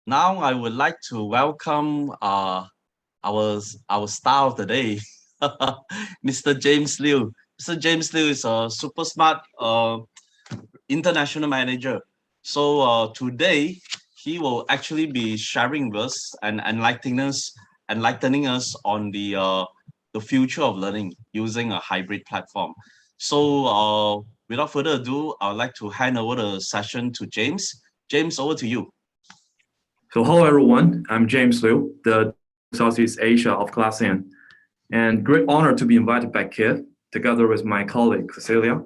Now I would like to welcome our star of the day, Mr. James Liu. Mr. James Liu is a super smart international manager. So today he will actually be sharing with us and enlightening us on the future of learning using a hybrid platform. So without further ado, I would like to hand over the session to James. James, over to you. So hello everyone, I'm James Liu, the Southeast Asia of ClassN, and great honor to be invited by KIT together with my colleague Cecilia,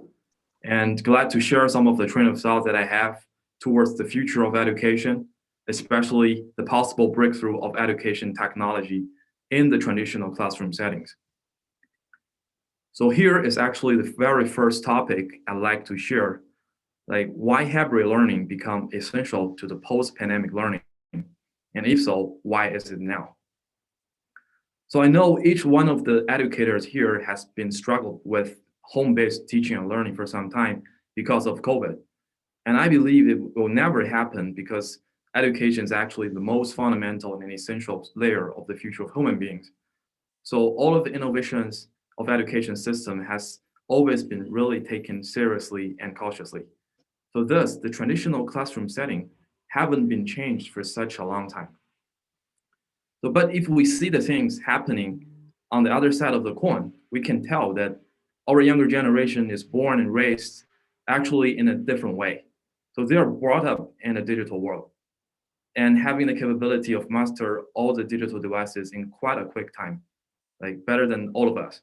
and glad to share some of the train of thought that I have towards the future of education, especially the possible breakthrough of education technology in the traditional classroom settings. So here is actually the very first topic I'd like to share, like why hybrid learning become essential to the post-pandemic learning. And if so, why is it now? So I know each one of the educators here has been struggled with home-based teaching and learning for some time because of COVID. And I believe it will never happen because education is actually the most fundamental and essential layer of the future of human beings. So all of the innovations of education system has always been really taken seriously and cautiously. So thus, the traditional classroom setting haven't been changed for such a long time. So, but if we see the things happening on the other side of the coin, we can tell that our younger generation is born and raised actually in a different way. So they are brought up in a digital world and having the capability of master all the digital devices in quite a quick time, like better than all of us.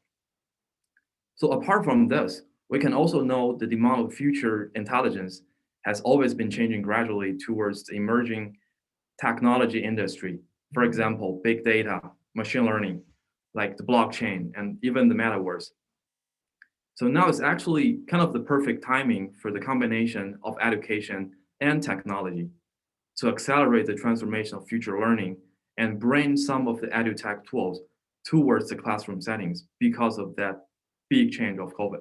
So apart from this, we can also know the demand of future intelligence has always been changing gradually towards the emerging technology industry. For example, big data, machine learning, like the blockchain, and even the metaverse. So now it's actually kind of the perfect timing for the combination of education and technology to accelerate the transformation of future learning and bring some of the edutech tools towards the classroom settings because of that big change of COVID.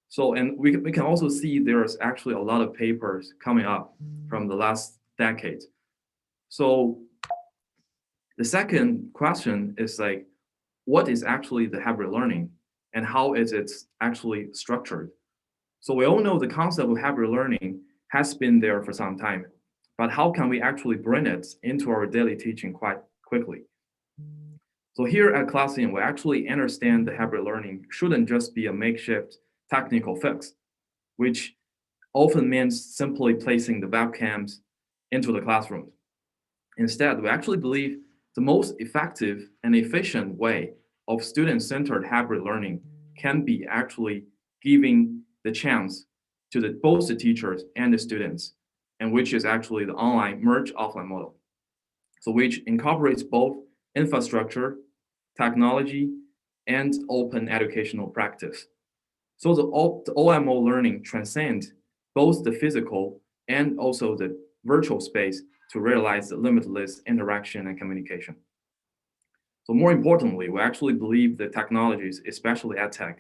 So, and we can also see there's actually a lot of papers coming up from the last decade. So the second question is like, what is actually the hybrid learning and how is it actually structured? So we all know the concept of hybrid learning has been there for some time, but how can we actually bring it into our daily teaching quite quickly? So here at Classian, we actually understand the hybrid learning shouldn't just be a makeshift technical fix, which often means simply placing the webcams into the classroom. Instead, we actually believe the most effective and efficient way of student-centered hybrid learning can be actually giving the chance to both the teachers and the students, and which is actually the online merge offline model. So which incorporates both infrastructure, technology, and open educational practice. So the OMO learning transcends both the physical and also the virtual space to realize the limitless interaction and communication. So more importantly, we actually believe that technologies, especially edtech,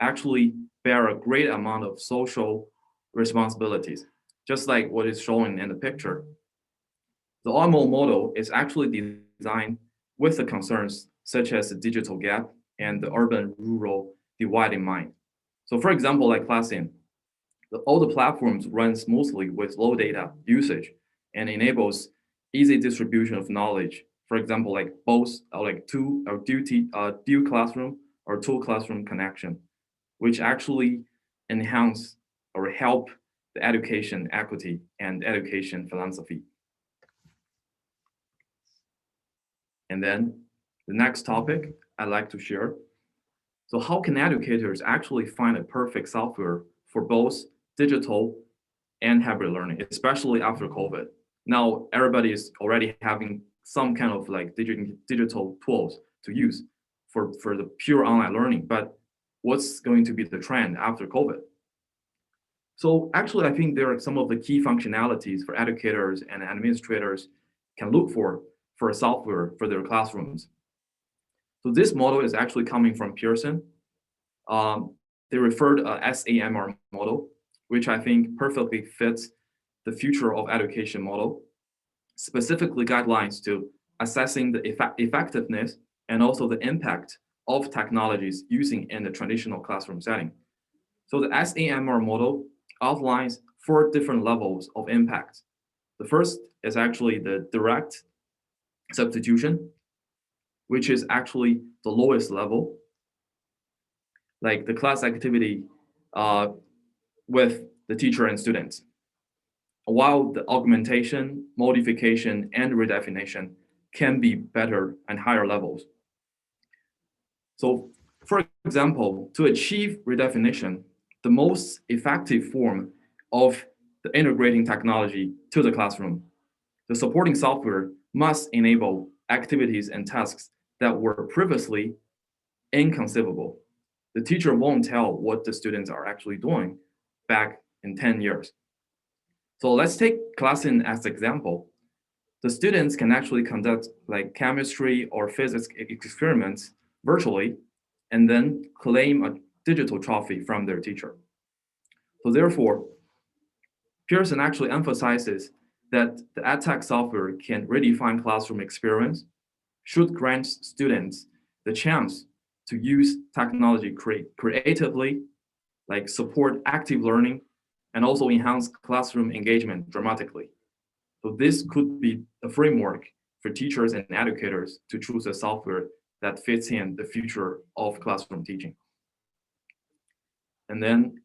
actually bear a great amount of social responsibilities, just like what is shown in the picture. The OMO model is actually designed with the concerns such as the digital gap and the urban-rural divide in mind. So for example, like Classian, all the platforms run smoothly with low data usage and enables easy distribution of knowledge. For example, like both like dual classroom or two classroom connection, which actually enhance or help the education equity and education philosophy. And then the next topic I'd like to share. So how can educators actually find a perfect software for both digital and hybrid learning, especially after COVID? Now everybody is already having some kind of like digital tools to use for the pure online learning, but what's going to be the trend after COVID? So actually, I think there are some of the key functionalities for educators and administrators can look for a software for their classrooms. So this model is actually coming from Pearson. They referred SAMR model, which I think perfectly fits the future of education model. specifically guidelines to assessing the effectiveness and also the impact of technologies using in the traditional classroom setting. So the SAMR model outlines 4 different levels of impact. The first is actually the direct substitution, which is actually the lowest level, like the class activity with the teacher and students, while the augmentation, modification, and redefinition can be better and higher levels. So, for example, to achieve redefinition, the most effective form of the integrating technology to the classroom, the supporting software must enable activities and tasks that were previously inconceivable. The teacher won't tell what the students are actually doing back in 10 years. So let's take Classroom as an example. The students can actually conduct like chemistry or physics experiments virtually and then claim a digital trophy from their teacher. So therefore, Pearson actually emphasizes that the EdTech software can redefine classroom experience, should grant students the chance to use technology creatively, like support active learning, and also enhance classroom engagement dramatically. So this could be a framework for teachers and educators to choose a software that fits in the future of classroom teaching. And then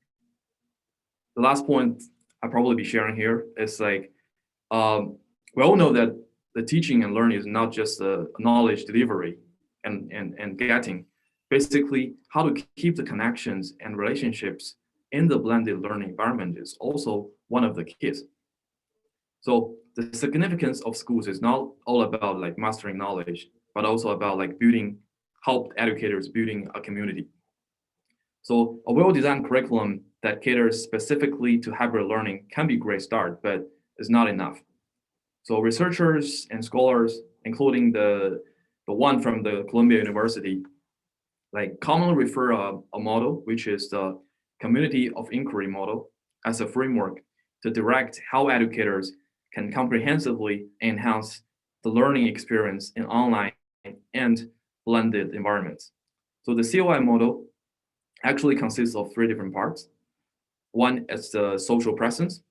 the last point I'll probably be sharing here is like, we all know that the teaching and learning is not just a knowledge delivery and getting. Basically, how to keep the connections and relationships in the blended learning environment is also one of the keys. So the significance of schools is not all about like mastering knowledge, but also about like help educators building a community. So a well-designed curriculum that caters specifically to hybrid learning can be a great start, but it's not enough. So researchers and scholars, including the one from the Columbia University, like commonly refer a model, which is the community of inquiry model, as a framework to direct how educators can comprehensively enhance the learning experience in online and blended environments. So the COI model actually consists of 3 different parts. One is the social presence,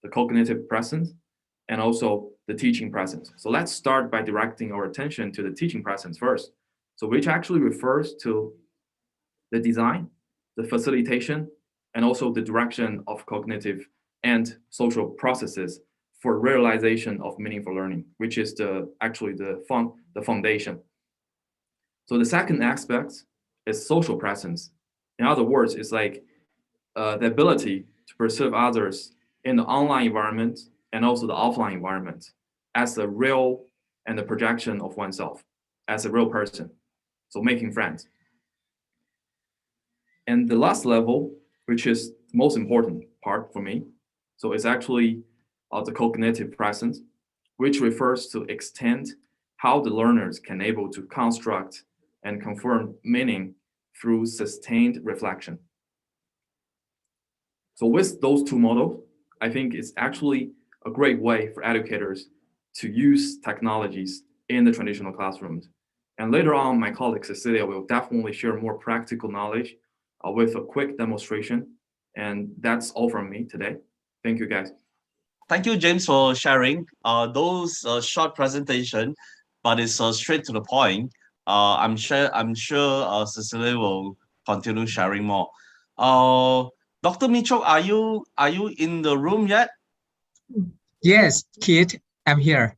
the cognitive presence, and also the teaching presence. So let's start by directing our attention to the teaching presence first. So which actually refers to the design, the facilitation, and also the direction of cognitive and social processes for realization of meaningful learning, which is actually the foundation. So the second aspect is social presence. In other words, it's like the ability to perceive others in the online environment and also the offline environment as a real and the projection of oneself as a real person. So making friends. And the last level, which is the most important part for me, so it's actually the cognitive presence, which refers to extend how the learners can able to construct and confirm meaning through sustained reflection. So with those 2 models, I think it's actually a great way for educators to use technologies in the traditional classrooms. And later on, my colleague Cecilia will definitely share more practical knowledge with a quick demonstration. And that's all from me today. Thank you, guys. Thank you, James, for sharing those short presentation, but it's straight to the point. I'm sure Cecilia will continue sharing more. Dr. Mitchell, are you in the room yet? Yes, Kit, I'm here.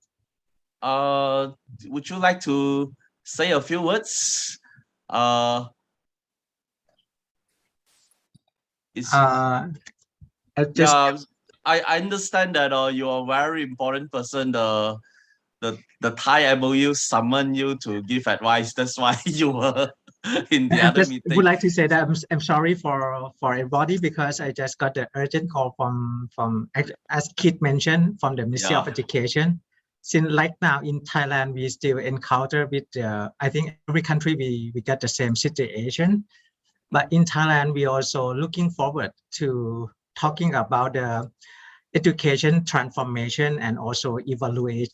Would you like to say a few words? Is I just Yeah, I understand that you're a very important person. The Thai MOU summoned you to give advice. That's why you were in the I other just meeting. would like to say that I'm sorry for everybody because I just got the urgent call from as Kit mentioned from the Ministry of Yeah. Education. Since like now in Thailand we still encounter with I think every country we get the same situation, but in Thailand we also looking forward to talking about the education transformation and also evaluate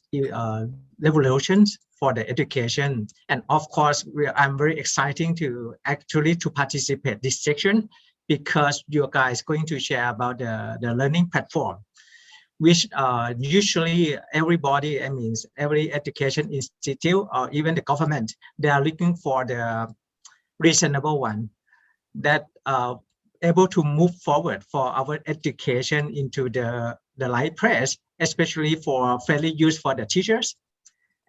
revolutions for the education. And of course, I'm very exciting to actually to participate this section because you guys going to share about the learning platform, which usually everybody, I mean, every education institute or even the government, they are looking for the reasonable one that able to move forward for our education into the right place, especially for fairly use for the teachers.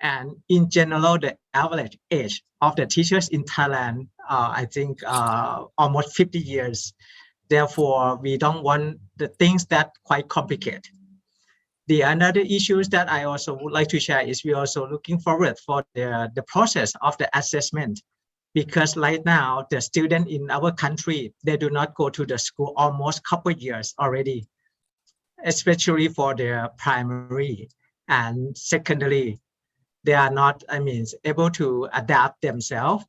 And in general, the average age of the teachers in Thailand, I think almost 50 years. Therefore, we don't want the things that quite complicated. The another issues that I also would like to share is we also looking forward for the process of the assessment, because right now the student in our country, they do not go to the school almost couple years already, especially for their primary and secondary. They are not, I mean, able to adapt themselves.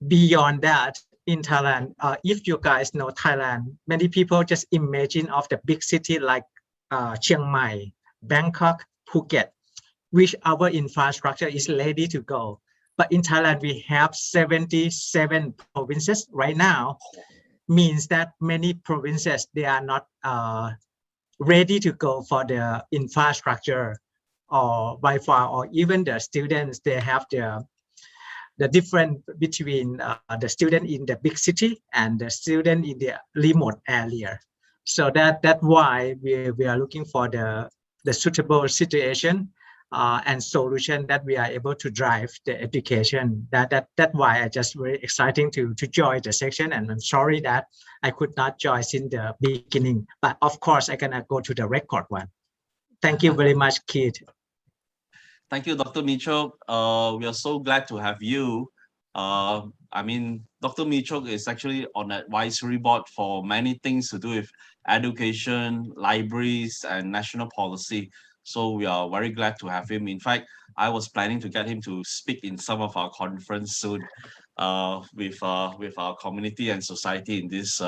Beyond that, in Thailand, if you guys know Thailand, many people just imagine of the big city like Chiang Mai, Bangkok, Phuket, which our infrastructure is ready to go. But in Thailand, we have 77 provinces right now, means that many provinces, they are not ready to go for the infrastructure or Wi-Fi, or even the students, they have the difference between the student in the big city and the student in the remote area. So that's why we are looking for the suitable situation and solution that we are able to drive the education. That's why I just very exciting to join the section, and I'm sorry that I could not join in the beginning, but of course I gonna go to the record one. Thank you very much, Keith. Thank you, Dr. Michok. We are so glad to have you. I mean, Dr. Michok is actually on advisory board for many things to do with education, libraries, and national policy. So we are very glad to have him. In fact, I was planning to get him to speak in some of our conference soon with our community and society in these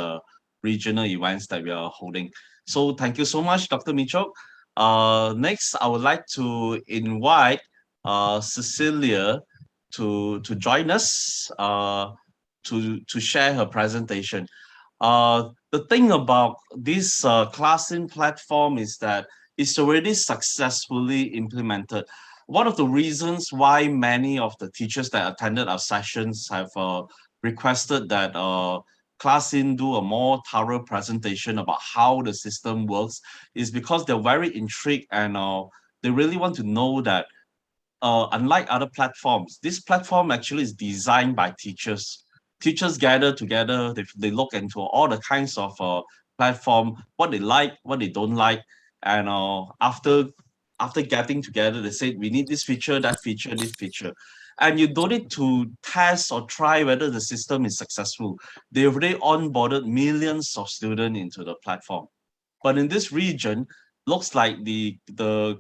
regional events that we are holding. So thank you so much, Dr. Michok. Next, I would like to invite Cecilia to join us to share her presentation. The thing about this classroom platform is that it's already successfully implemented. One of the reasons why many of the teachers that attended our sessions have requested that classroom do a more thorough presentation about how the system works is because they're very intrigued and they really want to know that unlike other platforms, this platform actually is designed by teachers. Teachers gather together, they look into all the kinds of platform, what they like, what they don't like, and after getting together, they say we need this feature, that feature, this feature. And you don't need to test or try whether the system is successful. They already onboarded millions of students into the platform. But in this region, looks like the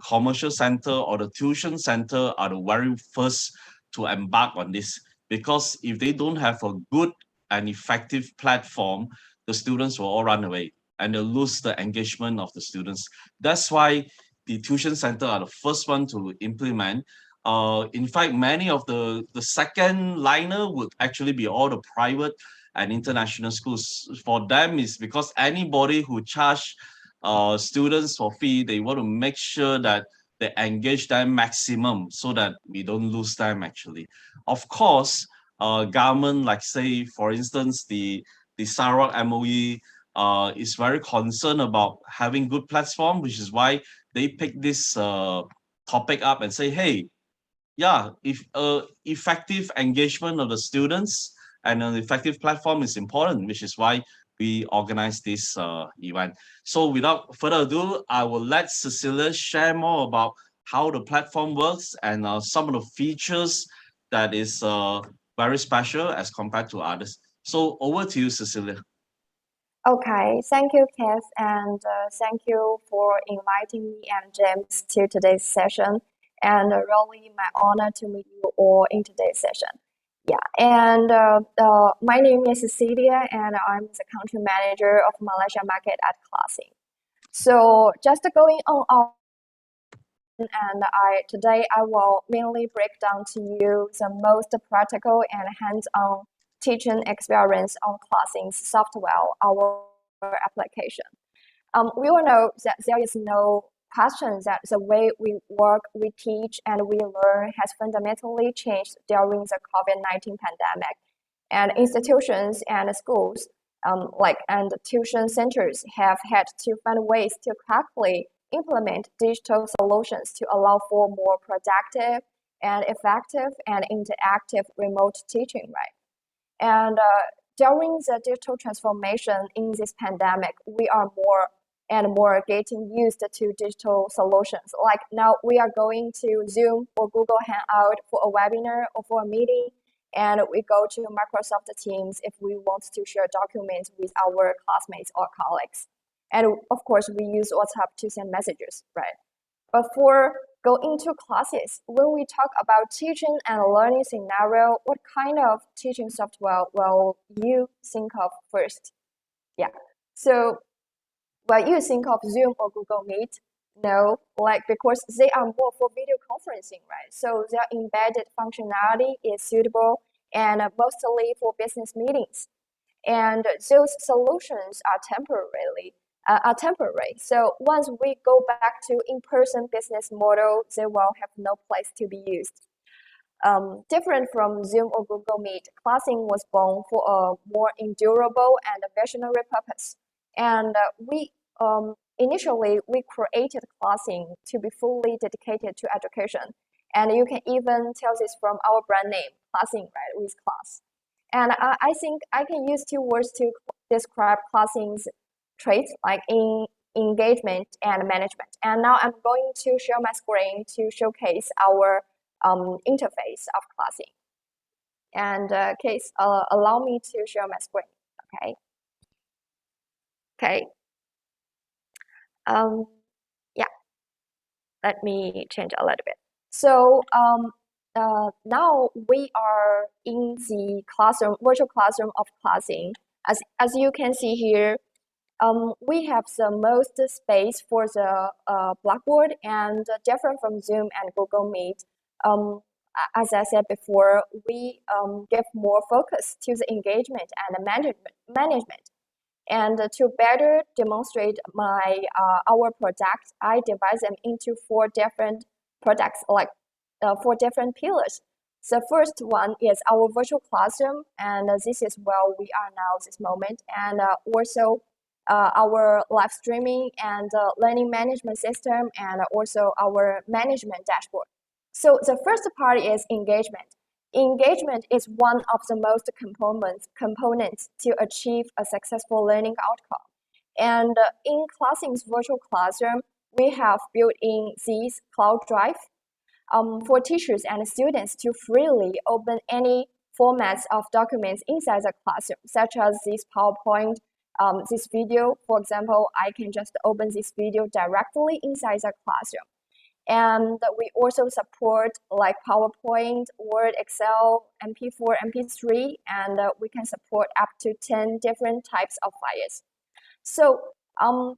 commercial center or the tuition center are the very first to embark on this, because if they don't have a good and effective platform, the students will all run away and they'll lose the engagement of the students. That's why the tuition center are the first one to implement. In fact, many of the second liner would actually be all the private and international schools. For them, is because anybody who charge students for fee, they want to make sure that they engage them maximum so that we don't lose them actually. Of course, government, like say, for instance, the Sarawak MOE is very concerned about having good platform, which is why they pick this topic up and say, hey, yeah, if effective engagement of the students and an effective platform is important, which is why we organize this event. So without further ado, I will let Cecilia share more about how the platform works and some of the features that is very special as compared to others. So over to you, Cecilia. Okay, thank you, Keith, and thank you for inviting me and James to today's session. And really my honor to meet you all in today's session. Yeah, and my name is Cecilia, and I'm the country manager of Malaysia market at Classing. So just going on our and today I will mainly break down to you the most practical and hands-on teaching experience on Classing's software, our application. We all know that there is no question that the way we work, we teach, and we learn has fundamentally changed during the COVID-19 pandemic. And institutions and schools, and tuition centers have had to find ways to quickly implement digital solutions to allow for more productive and effective and interactive remote teaching, right? And during the digital transformation in this pandemic, we are more and more getting used to digital solutions. Like now we are going to Zoom or Google Hangout for a webinar or for a meeting, and we go to Microsoft Teams if we want to share documents with our classmates or colleagues. And of course, we use WhatsApp to send messages, right? But for go into classes, when we talk about teaching and learning scenario, what kind of teaching software will you think of first? Yeah, so will you think of Zoom or Google Meet? No, because they are more for video conferencing, right? So their embedded functionality is suitable and mostly for business meetings. And those solutions are temporary. So once we go back to in-person business model, they will have no place to be used. Different from Zoom or Google Meet, Classing was born for a more endurable and visionary purpose. And initially, we created Classing to be fully dedicated to education. And you can even tell this from our brand name, Classing, right, with class. And I think I can use two words to describe Classing's traits, like in engagement and management. And now I'm going to share my screen to showcase our interface of Classing. And Case, allow me to share my screen. Okay. Okay. Yeah. Let me change a little bit. So now we are in the classroom, virtual classroom of Classing. As you can see here, we have the most space for the Blackboard, and different from Zoom and Google Meet. As I said before, we give more focus to the engagement and the management. And to better demonstrate our product, I divide them into 4 different products, 4 different pillars. The first one is our virtual classroom, and this is where we are now this moment, and also our live streaming and learning management system, and also our management dashboard. So the first part is engagement. Engagement is one of the most components to achieve a successful learning outcome. And in Classing's virtual classroom, we have built in this cloud drive for teachers and students to freely open any formats of documents inside the classroom, such as this PowerPoint, this video. For example, I can just open this video directly inside the classroom. And we also support like PowerPoint, Word, Excel, MP4, MP3, and we can support up to 10 different types of files. So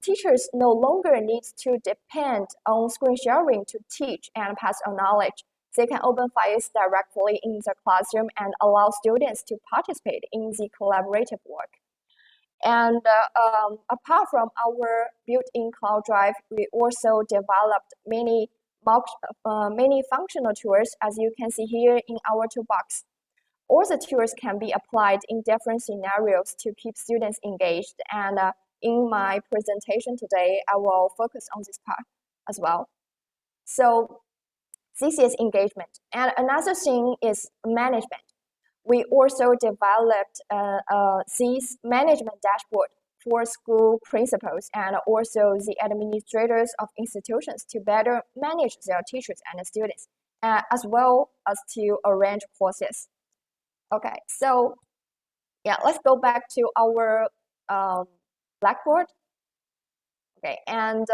teachers no longer need to depend on screen sharing to teach and pass on knowledge. They can open files directly in the classroom and allow students to participate in the collaborative work. And apart from our built-in cloud drive, we also developed many functional tools, as you can see here in our toolbox. All the tools can be applied in different scenarios to keep students engaged. And in my presentation today, I will focus on this part as well. So this is engagement. And another thing is management. We also developed this management dashboard for school principals and also the administrators of institutions to better manage their teachers and students, as well as to arrange courses. Okay, so yeah, let's go back to our Blackboard. Okay, and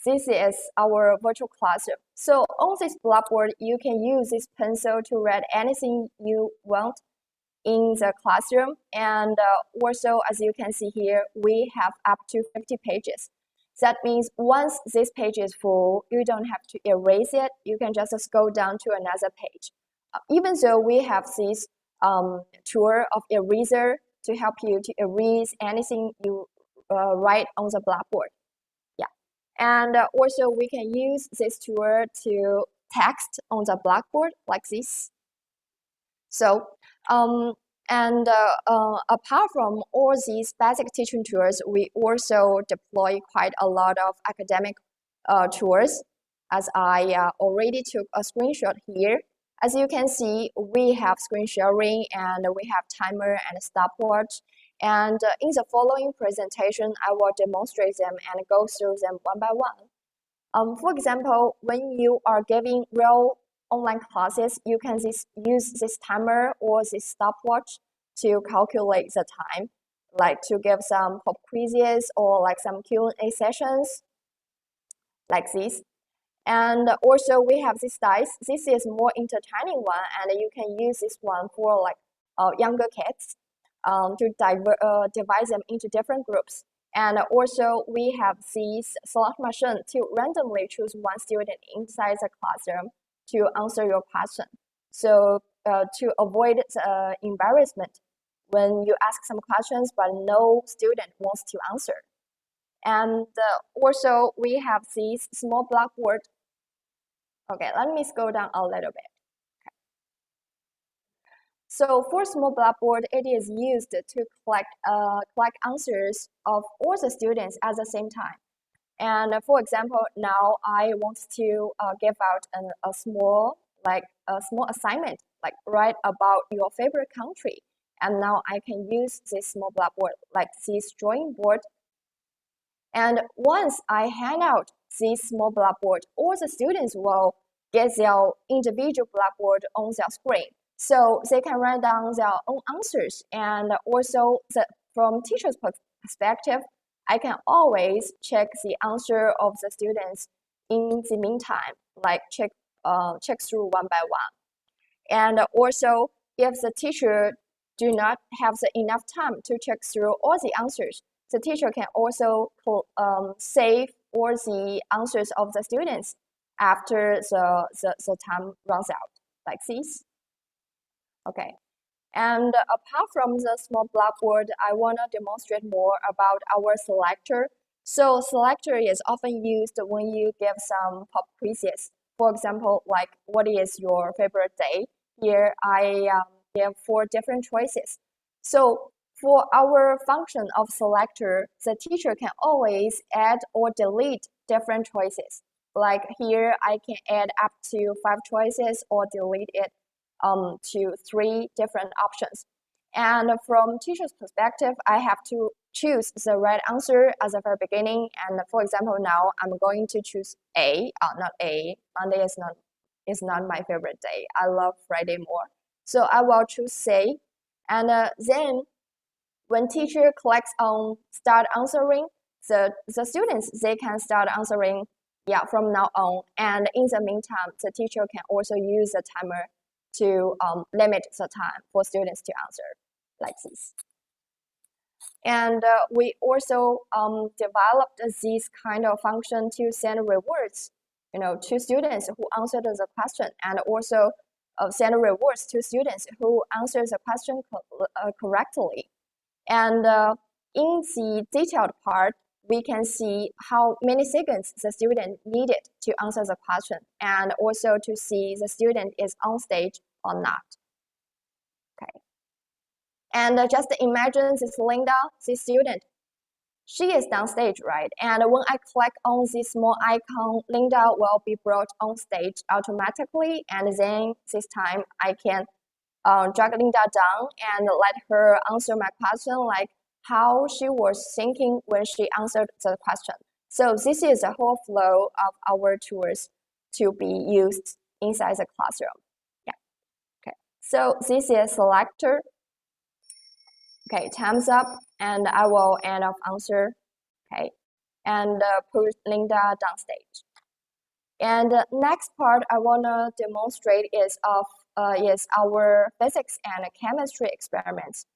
this is our virtual classroom. So on this Blackboard, you can use this pencil to write anything you want in the classroom. And also, as you can see here, we have up to 50 pages. That means once this page is full, you don't have to erase it. You can just scroll down to another page. Even though we have this tool of eraser to help you to erase anything you write on the blackboard. Yeah, and also we can use this tool to text on the blackboard like this. So apart from all these basic teaching tools, we also deploy quite a lot of academic tools. As I already took a screenshot here. As you can see, we have screen sharing and we have timer and stopwatch. And in the following presentation, I will demonstrate them and go through them one by one. For example, when you are giving real online classes, you can use this timer or this stopwatch to calculate the time, like to give some pop quizzes or like some Q&A sessions, like this. And also we have this dice. This is more entertaining one, and you can use this one for like younger kids to divide them into different groups. And also we have this slot machine to randomly choose one student inside the classroom to answer your question. So to avoid embarrassment when you ask some questions but no student wants to answer. And also we have this small blackboard. Okay, let me scroll down a little bit. Okay. So for small blackboard, it is used to collect answers of all the students at the same time. And for example, now I want to give out a small assignment, like write about your favorite country. And now I can use this small blackboard, like this drawing board. And once I hand out this small blackboard, all the students will get their individual blackboard on their screen. So they can write down their own answers. And also from teacher's perspective, I can always check the answer of the students in the meantime, like check through one by one. And also, if the teacher do not have enough time to check through all the answers, the teacher can also save all the answers of the students after the time runs out, like this. Okay. And apart from the small blackboard, I want to demonstrate more about our selector. So selector is often used when you give some pop quizzes. For example, like what is your favorite day? Here I give 4 different choices. So for our function of selector, the teacher can always add or delete different choices. Like here, I can add up to 5 choices or delete it to 3 different options. And from teacher's perspective, I have to choose the right answer at the very beginning. And for example, now I'm going to choose A, not A. Monday is not my favorite day. I love Friday more. So I will choose C. And then when teacher clicks on start answering, the students, they can start answering from now on. And in the meantime, the teacher can also use the timer to limit the time for students to answer, like this. And we also developed this kind of function to send rewards, to students who answered the question, and also send rewards to students who answered the question correctly. And in the detailed part, we can see how many seconds the student needed to answer the question, and also to see the student is on stage or not. Okay. And just imagine this Linda, this student. She is downstage, right? And when I click on this small icon, Linda will be brought on stage automatically. And then this time I can drag Linda down and let her answer my question, like how she was thinking when she answered the question. So this is the whole flow of our tools to be used inside the classroom. Yeah. Okay. So this is selector. Okay, time's up, and I will end of answer. Okay, and put Linda downstage. And next part I wanna demonstrate is our physics and chemistry experiments.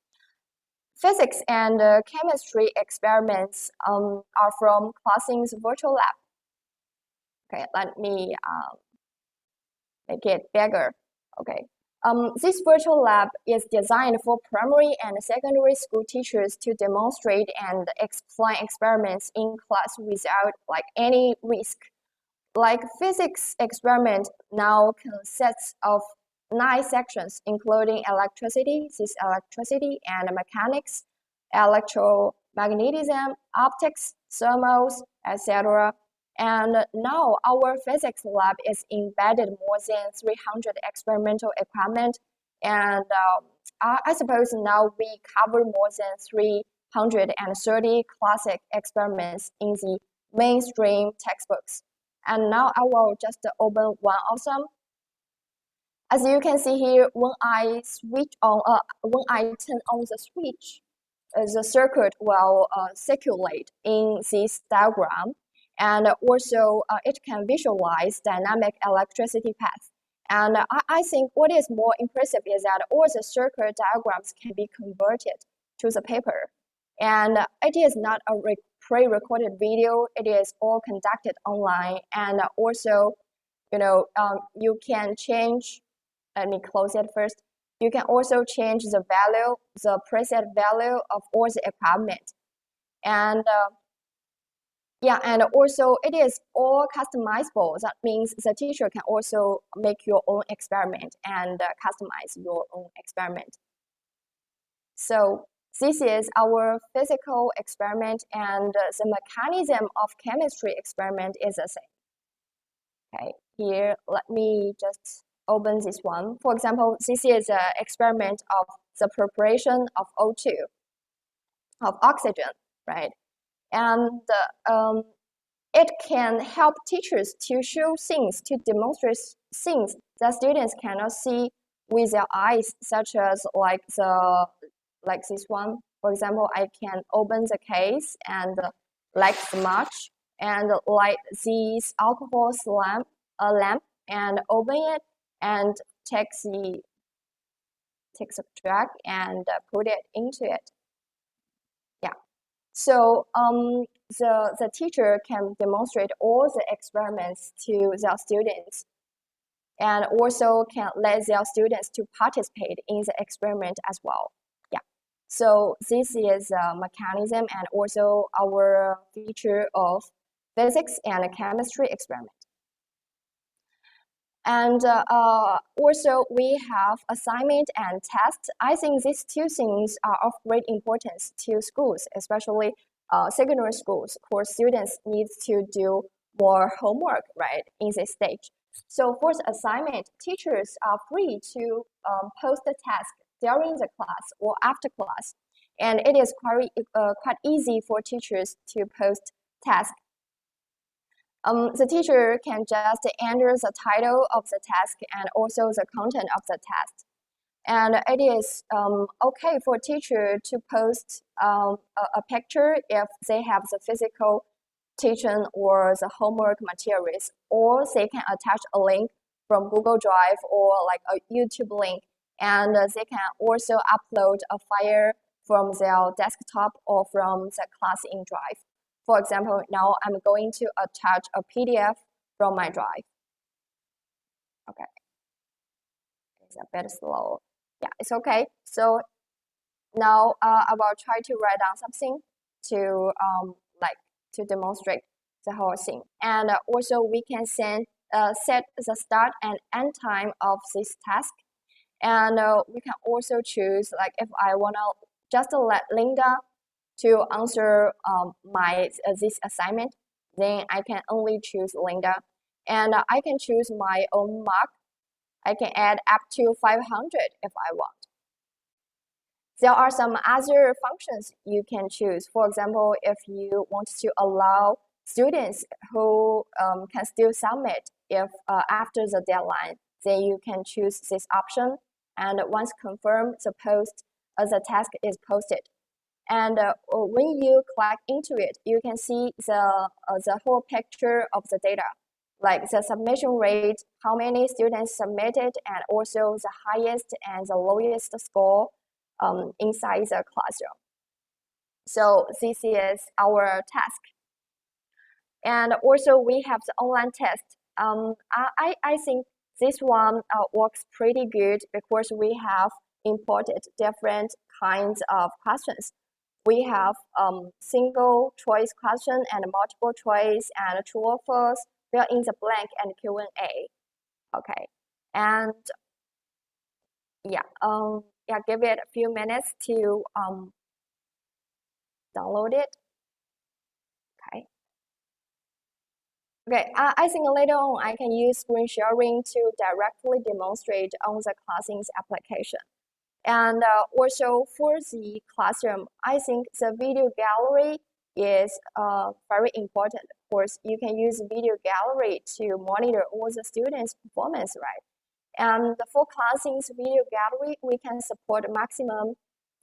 physics and chemistry experiments are from Classing's virtual lab. Okay, let me make it bigger. Okay. This virtual lab is designed for primary and secondary school teachers to demonstrate and explain experiments in class without like any risk. Like physics experiment now consists of 9 sections, including electricity, electricity and mechanics, electromagnetism, optics, thermals, etc. And now our physics lab is embedded more than 300 experimental equipment. And I suppose now we cover more than 330 classic experiments in the mainstream textbooks. And now I will just open one of them. As you can see here, when I turn on the switch, the circuit will circulate in this diagram, and also it can visualize dynamic electricity paths. And I think what is more impressive is that all the circuit diagrams can be converted to the paper. And it is not a pre-recorded video, it is all conducted online. And also, you can change, let me close it first. You can also change the value, the preset value of all the equipment. And yeah, and also it is all customizable. That means the teacher can also make your own experiment and customize your own experiment. So this is our physical experiment, and the mechanism of chemistry experiment is the same. Okay, here, let me just open this one. For example, this is an experiment of the preparation of O2, of oxygen, right? And it can help teachers to show things, to demonstrate things that students cannot see with their eyes, such as like this one. For example, I can open the case and light the match and light this alcohol lamp and open it and take the drug and put it into it. Yeah. So the teacher can demonstrate all the experiments to their students, and also can let their students to participate in the experiment as well. Yeah. So this is a mechanism and also our feature of physics and chemistry experiment. And also we have assignment and tests. I think these two things are of great importance to schools, especially secondary schools, where students need to do more homework, right, in this stage. So for the assignment, teachers are free to post the task during the class or after class. And it is quite easy for teachers to post tasks. The teacher can just enter the title of the task and also the content of the task. And it is okay for teacher to post a picture if they have the physical teaching or the homework materials, or they can attach a link from Google Drive or like a YouTube link, and they can also upload a file from their desktop or from the class in Drive. For example, now I'm going to attach a PDF from my Drive. Okay, it's a bit slow. Yeah, it's okay. So now I will try to write down something to to demonstrate the whole thing. And also we can set the start and end time of this task. And we can also choose, like, if I wanna just let Linda to answer this assignment, then I can only choose Linda. And I can choose my own mark. I can add up to 500 if I want. There are some other functions you can choose. For example, if you want to allow students who can still submit if after the deadline, then you can choose this option. And once confirmed, the task is posted. And when you click into it, you can see the whole picture of the data, like the submission rate, how many students submitted, and also the highest and the lowest score inside the classroom. So this is our task. And also we have the online test. I think this one works pretty good because we have imported different kinds of questions. We have single choice question and multiple choice and true or false, fill in the blank and Q&A. Okay, and yeah, give it a few minutes to download it. Okay. Okay, I think later on I can use screen sharing to directly demonstrate on the Classings application. And also for the classroom, I think the video gallery is very important. Of course, you can use video gallery to monitor all the students' performance, right? And for Classings video gallery, we can support maximum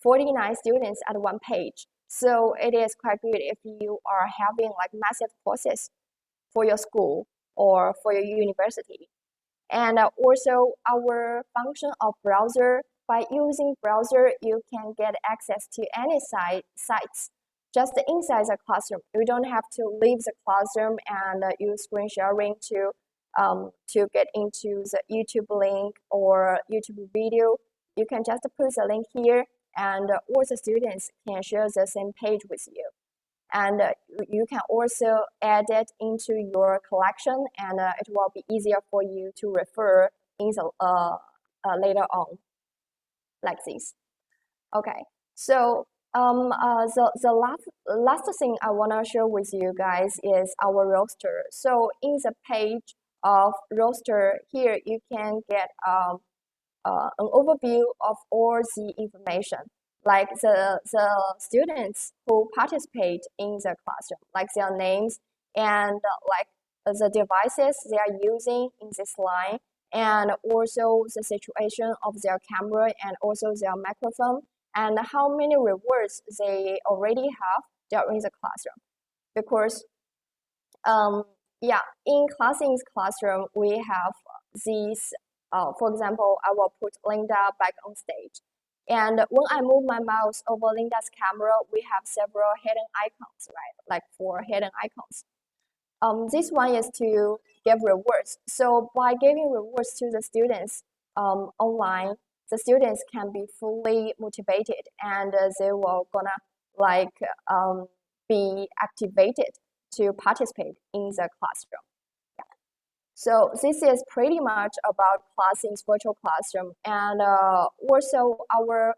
49 students at one page. So it is quite good if you are having like massive courses for your school or for your university. And also our function of browser, by using browser, you can get access to any sites just inside the classroom. You don't have to leave the classroom and use screen sharing to get into the YouTube link or YouTube video. You can just put the link here and all the students can share the same page with you. And you can also add it into your collection and it will be easier for you to refer in the, later on, like this. Okay, so the last thing I want to share with you guys is our roster. So in the page of roster here, you can get an overview of all the information, like the students who participate in the classroom, like their names and like the devices they are using in this line, and also the situation of their camera and also their microphone, and how many rewards they already have during the classroom. Because in Classings classroom, we have these, for example, I will put Linda back on stage. And when I move my mouse over Linda's camera, we have several hidden icons, right? Like 4 hidden icons. This one is to give rewards. So by giving rewards to the students online, the students can be fully motivated and they will gonna like be activated to participate in the classroom. Yeah. So this is pretty much about Classings virtual classroom. And also our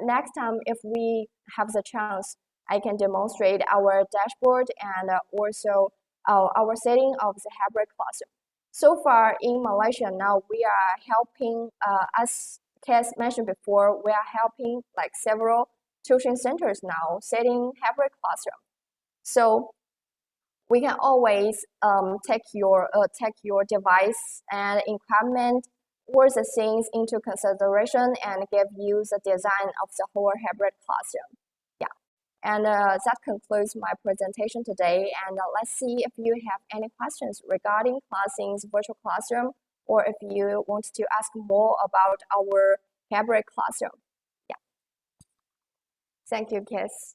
next time, if we have the chance, I can demonstrate our dashboard and also our setting of the hybrid classroom. So far in Malaysia now, we are helping, as Cass mentioned before, we are helping like several tuition centers now setting hybrid classroom. So we can always take your device and equipment or the things into consideration and give you the design of the whole hybrid classroom. Yeah, and that concludes my presentation today. And let's see if you have any questions regarding Classings virtual classroom, or if you want to ask more about our hybrid classroom. Yeah. Thank you, Kiss.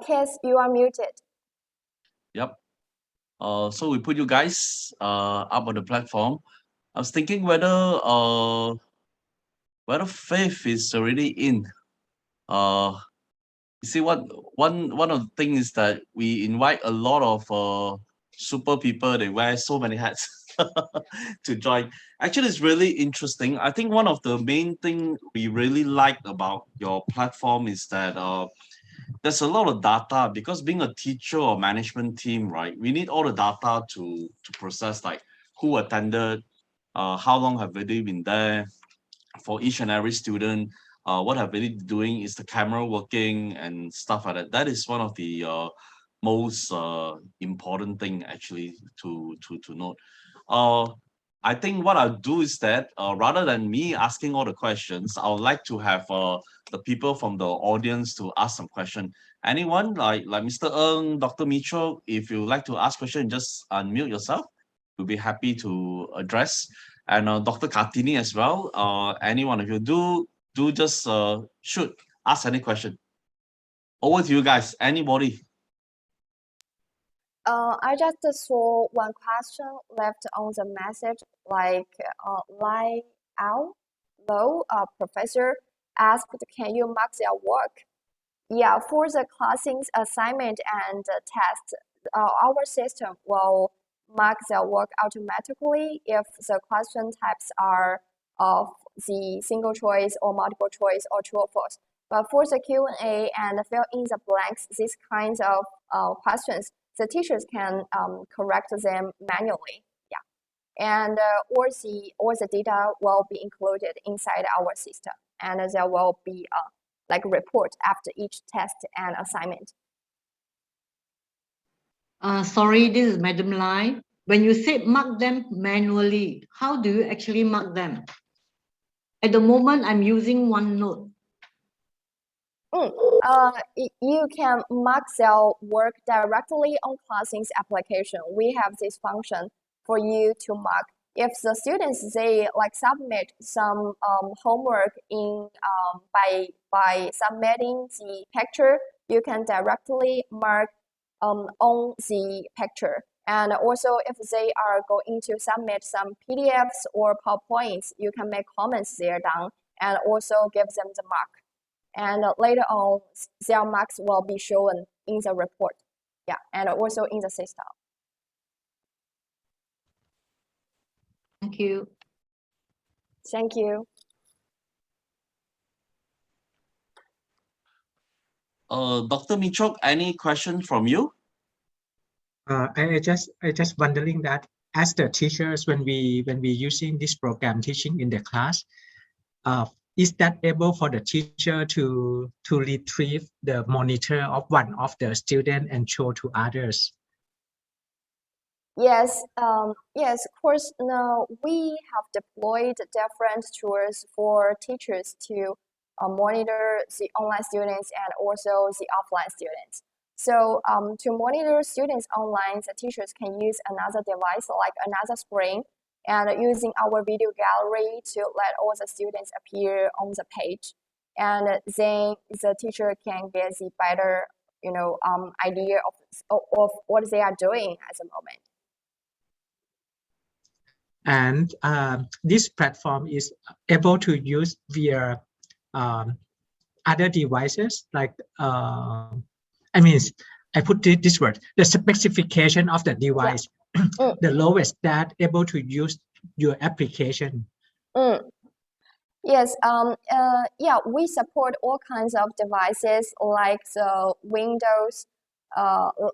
Kiss, you are muted. Yep. So we put you guys up on the platform. I was thinking whether Faith is already in. You see, one of the things is that we invite a lot of super people. They wear so many hats to join. Actually, it's really interesting. I think one of the main thing we really like about your platform is that there's a lot of data, because being a teacher or management team, right? We need all the data to process, like who attended, how long have they been there, for each and every student, what have they been doing, is the camera working and stuff like that. That is one of the most important thing actually to note. I think what I'll do is that rather than me asking all the questions, I would like to have the people from the audience to ask some question. Anyone like Mr. Ng, Dr. Mitchell, if you like to ask question, just unmute yourself. We'll be happy to address. And Dr. Kartini as well. Any one of you do just shoot, ask any question. Over to you guys. Anybody? I just saw one question left on the message, like Lai Ao Lo, professor asked, can you mark their work? Yeah, for the classing assignment and test, our system will mark their work automatically if the question types are of the single choice or multiple choice or true or false. But for the Q&A and fill in the blanks, these kinds of questions, the teachers can correct them manually. Yeah, and all the data will be included inside our system, and there will be like report after each test and assignment. Sorry, this is Madam Lai. When you say mark them manually, how do you actually mark them? At the moment, I'm using OneNote. You can mark their work directly on Classing's application. We have this function for you to mark. If the students they like submit some homework in by submitting the picture, you can directly mark on the picture. And also, if they are going to submit some PDFs or PowerPoints, you can make comments there down and also give them the mark. And later on, their marks will be shown in the report. Yeah, and also in the system. Thank you. Thank you. Dr. Michok, any question from you? I just wondering that as the teachers, when we using this program teaching in the class, is that able for the teacher to retrieve the monitor of one of the student and show to others? Yes, yes, of course. Now we have deployed different tools for teachers to monitor the online students and also the offline students. So to monitor students online, the teachers can use another device like another screen and using our video gallery to let all the students appear on the page. And then the teacher can get the better, idea of what they are doing at the moment. And this platform is able to use via other devices, like I put this word, the specification of the device, yeah. The lowest that able to use your application. Yes, yeah, we support all kinds of devices like the Windows,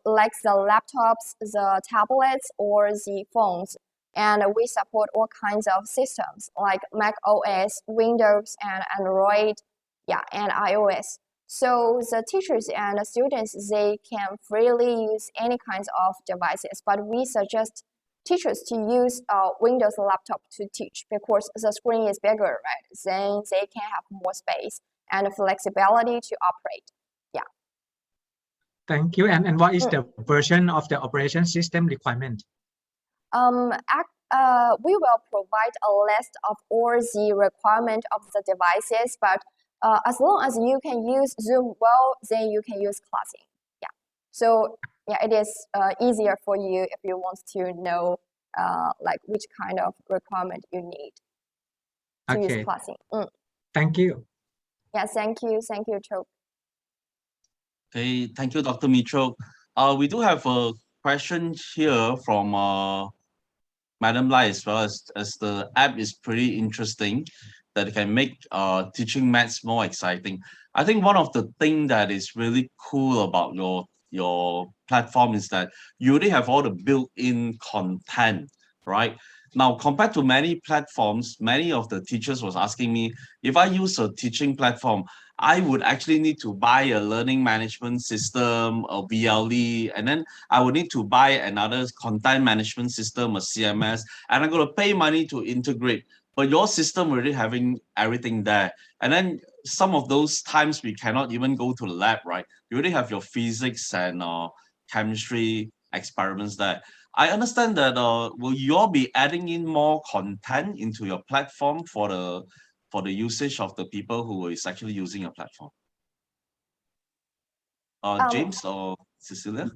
like the laptops, the tablets, or the phones. And we support all kinds of systems like Mac OS, Windows, and Android, yeah, and iOS. So the teachers and the students, they can freely use any kinds of devices, but we suggest teachers to use Windows laptop to teach because the screen is bigger, right? Then they can have more space and flexibility to operate. Yeah. Thank you. And what is the version of the operation system requirement? We will provide a list of all the requirement of the devices, but as long as you can use Zoom well, then you can use Classing. Yeah. So yeah, it is easier for you if you want to know like which kind of requirement you need to use Classing. Thank you. Yeah, thank you, Choke. Okay, thank you, Dr. Mitchell. We do have a question here from Madam Lai as well, as the app is pretty interesting, that it can make teaching maths more exciting. I think one of the things that is really cool about your platform is that you already have all the built-in content, right? Now, compared to many platforms, many of the teachers was asking me, if I use a teaching platform, I would actually need to buy a learning management system, a VLE, and then I would need to buy another content management system, a CMS, and I'm going to pay money to integrate. But your system already having everything there. And then some of those times we cannot even go to the lab, right? You already have your physics and chemistry experiments there. I understand that will you all be adding in more content into your platform for the usage of the people who is actually using your platform? James or Cecilia?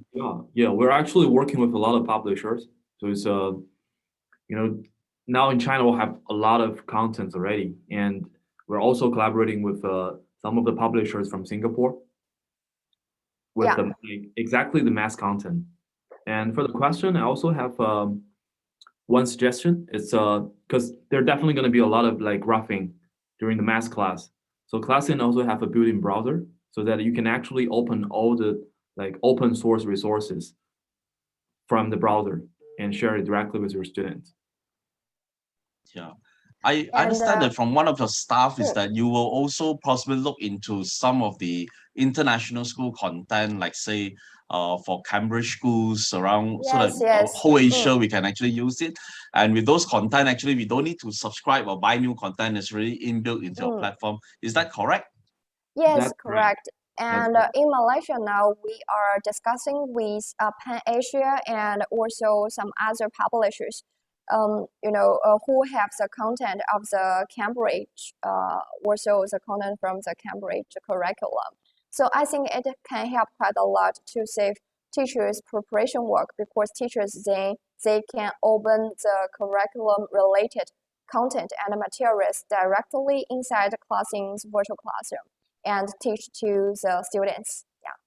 Yeah, we're actually working with a lot of publishers. So it's now in China we'll have a lot of content already, and we're also collaborating with some of the publishers from Singapore with exactly the mass content. And for the question, I also have one suggestion. It's because there are definitely going to be a lot of like roughing during the math class. So Classroom also have a built-in browser so that you can actually open all the like open source resources from the browser and share it directly with your students. Yeah. I understand that from one of your staff is that you will also possibly look into some of the international school content, like say for Cambridge schools around, so that whole Asia we can actually use it. And with those content, actually we don't need to subscribe or buy new content. It's really inbuilt into your platform. Is that correct? Yes, That's correct. And in Malaysia now, we are discussing with Pan Asia and also some other publishers, who have the content of the Cambridge, also the content from the Cambridge curriculum. So I think it can help quite a lot to save teachers' preparation work, because teachers they can open the curriculum related content and materials directly inside the Classroom's virtual classroom and teach to the students. Yeah.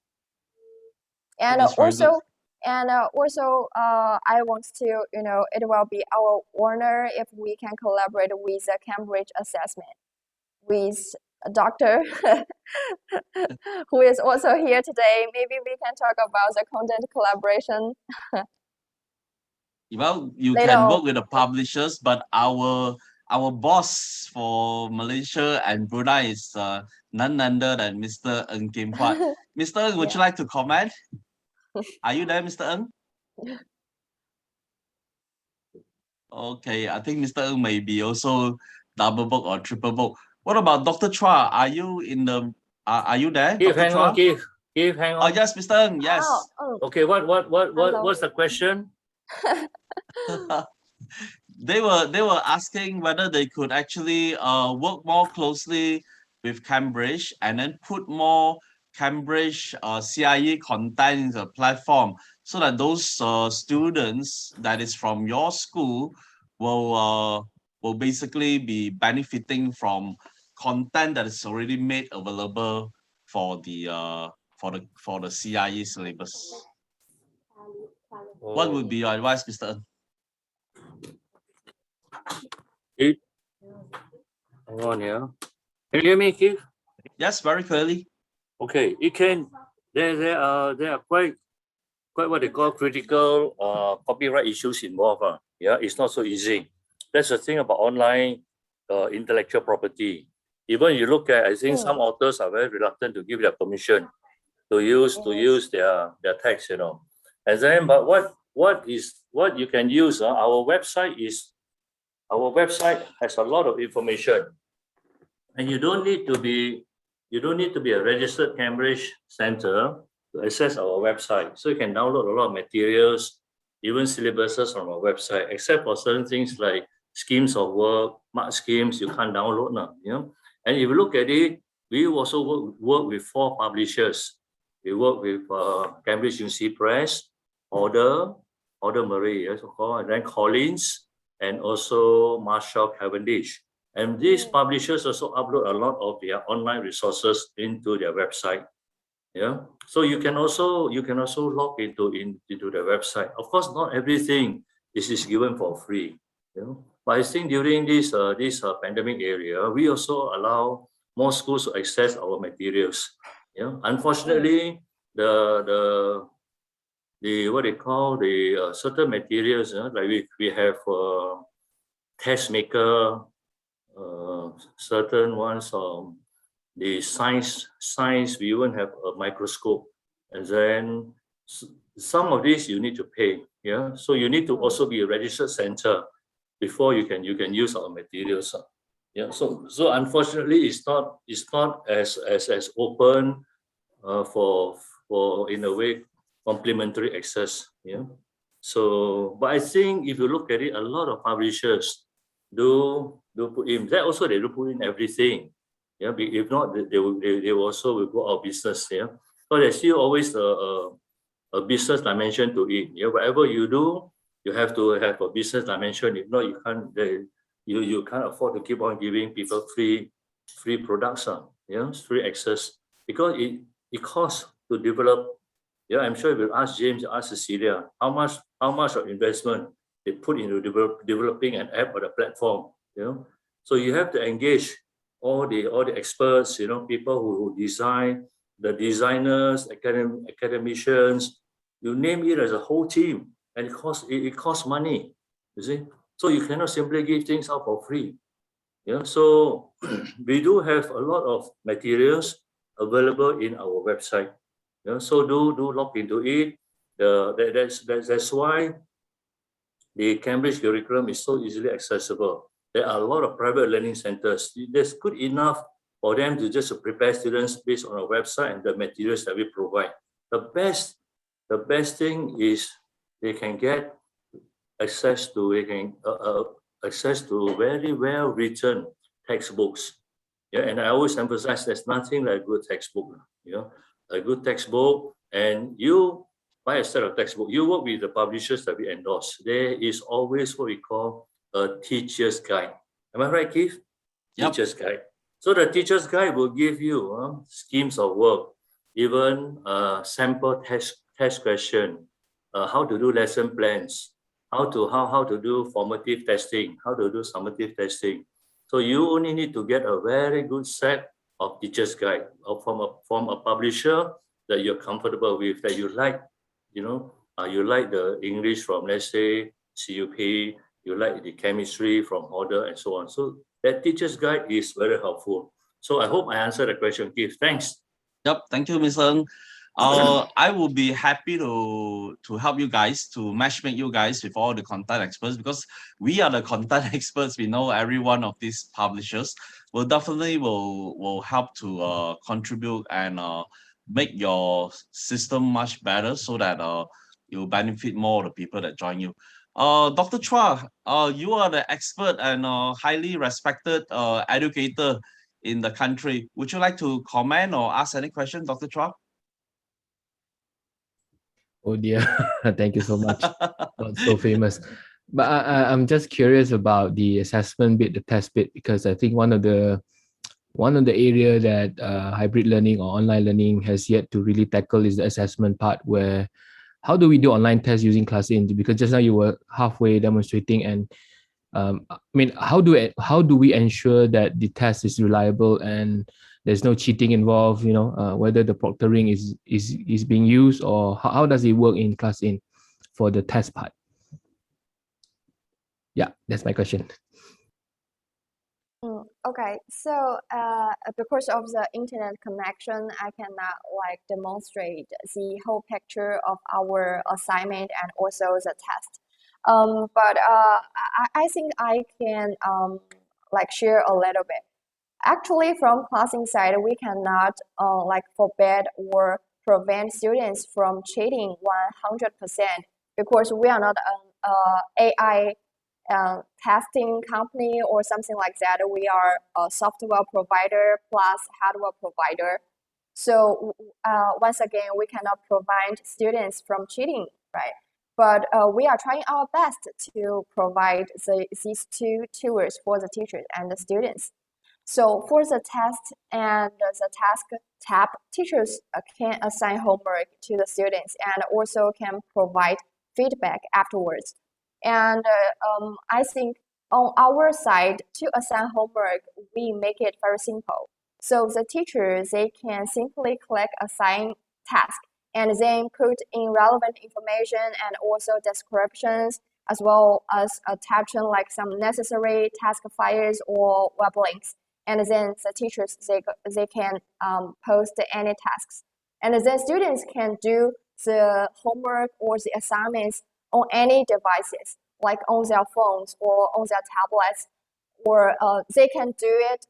And also, I want to, it will be our honor if we can collaborate with the Cambridge assessment with a doctor who is also here today. Maybe we can talk about the content collaboration. Well, you can work with the publishers, but our boss for Malaysia and Brunei is none other than Mr. Ng Kim Huat. Mr. Ng, would you like to comment? Are you there, Mr. Ng? Okay, I think Mr. Ng may be also double book or triple book. What about Dr. Chua? Are you in the? Are you there, Give, Dr. hang Chua? on, give, hang on. Oh yes, Mr. Ng. Yes. Okay, what's the question? They were asking whether they could actually work more closely with Cambridge and then put more Cambridge CIE content in the platform, so that those students that is from your school will basically be benefiting from content that is already made available for the CIE syllabus. What would be your advice, Mr. Hang on, yeah. Can you hear me, Keith? Yes, very clearly. Okay, it can. There are quite what they call critical copyright issues involved. Yeah, it's not so easy. That's the thing about online intellectual property. Even you look at, I think some authors are very reluctant to give their permission to use their text, And then, but what you can use? Our website has a lot of information, and you don't need to be a registered Cambridge Center to access our website. So you can download a lot of materials, even syllabuses from our website, except for certain things like schemes of work, mark schemes, you can't download now. And if you look at it, we also work with 4 publishers. We work with Cambridge University Press, Order Murray, and then Collins, and also Marshall Cavendish. And these publishers also upload a lot of their online resources into their website. Yeah. So you can also log into the website. Of course, not everything is given for free. But I think during this pandemic area, we also allow more schools to access our materials. Unfortunately, the what they call the certain materials, like we have test maker, certain ones the science, we even have a microscope. And then some of these you need to pay. Yeah. So you need to also be a registered center before you can use our materials. Yeah. So unfortunately it's not as open for in a way complementary access. Yeah. So, but I think if you look at it, a lot of publishers do put in that. Also, they do put in everything. Yeah. If not, they will also will go out of business. Yeah. So there's still always a business dimension to it. Yeah. Whatever you do, you have to have a business dimension. If not, you can't. You can't afford to keep on giving people free products. Yeah. Free access, because it costs to develop. Yeah, I'm sure if you ask James, ask Cecilia, how much of investment they put into developing an app or a platform. You know, so you have to engage all the experts. You know, people who design, the designers, academicians. You name it as a whole team, and it costs money. You see, so you cannot simply give things out for free. Yeah, so we do have a lot of materials available in our website. Yeah, so do log into it. That's why the Cambridge curriculum is so easily accessible. There are a lot of private learning centers. That's good enough for them to just prepare students based on our website and the materials that we provide. The best thing is they can get access to very well written textbooks. Yeah, and I always emphasize there's nothing like a good textbook. You know, a good textbook, and you buy a set of textbook. You work with the publishers that we endorse. There is always what we call a teacher's guide. Am I right, Keith? Yep. Teacher's guide. So the teacher's guide will give you schemes of work, even sample test question, how to do lesson plans, how to do formative testing, how to do summative testing. So you only need to get a very good set of teacher's guide from a publisher that you're comfortable with, that you like. You know, you like the English from, let's say, CUP, you like the chemistry from Order, and so on. So that teacher's guide is very helpful. So I hope I answered the question, Keith. Thanks. Yep, thank you, Mr. Ng. I will be happy to help you guys, to matchmake you guys with all the content experts, because we are the content experts. We know every one of these publishers. Will definitely will help to contribute and make your system much better, so that you benefit more of the people that join you. Dr. Chua, you are the expert and highly respected educator in the country. Would you like to comment or ask any question, Dr. Chua? Oh dear, thank you so much. Not so famous. But I'm just curious about the assessment bit, the test bit, because I think one of the area that hybrid learning or online learning has yet to really tackle is the assessment part, where how do we do online tests using ClassIn? Because just now you were halfway demonstrating, and I mean, how do we ensure that the test is reliable and there's no cheating involved? You know, whether the proctoring is being used, or how does it work in ClassIn for the test part? Yeah, that's my question. Okay, so because of the internet connection, I cannot like demonstrate the whole picture of our assignment and also the test. But I think I can like share a little bit. Actually, from ClassIn side, we cannot like forbid or prevent students from cheating 100%, because we are not an AI testing company or something like that. We are a software provider plus hardware provider. So once again, we cannot prevent students from cheating, right? But we are trying our best to provide these two tools for the teachers and the students. So for the test and the task tab, teachers can assign homework to the students and also can provide feedback afterwards. And I think on our side, to assign homework, we make it very simple. So the teachers, they can simply click assign task and then put in relevant information and also descriptions, as well as attaching like some necessary task files or web links. and then the teachers they can post any tasks, and then students can do the homework or the assignments on any devices, like on their phones or on their tablets, or they can do it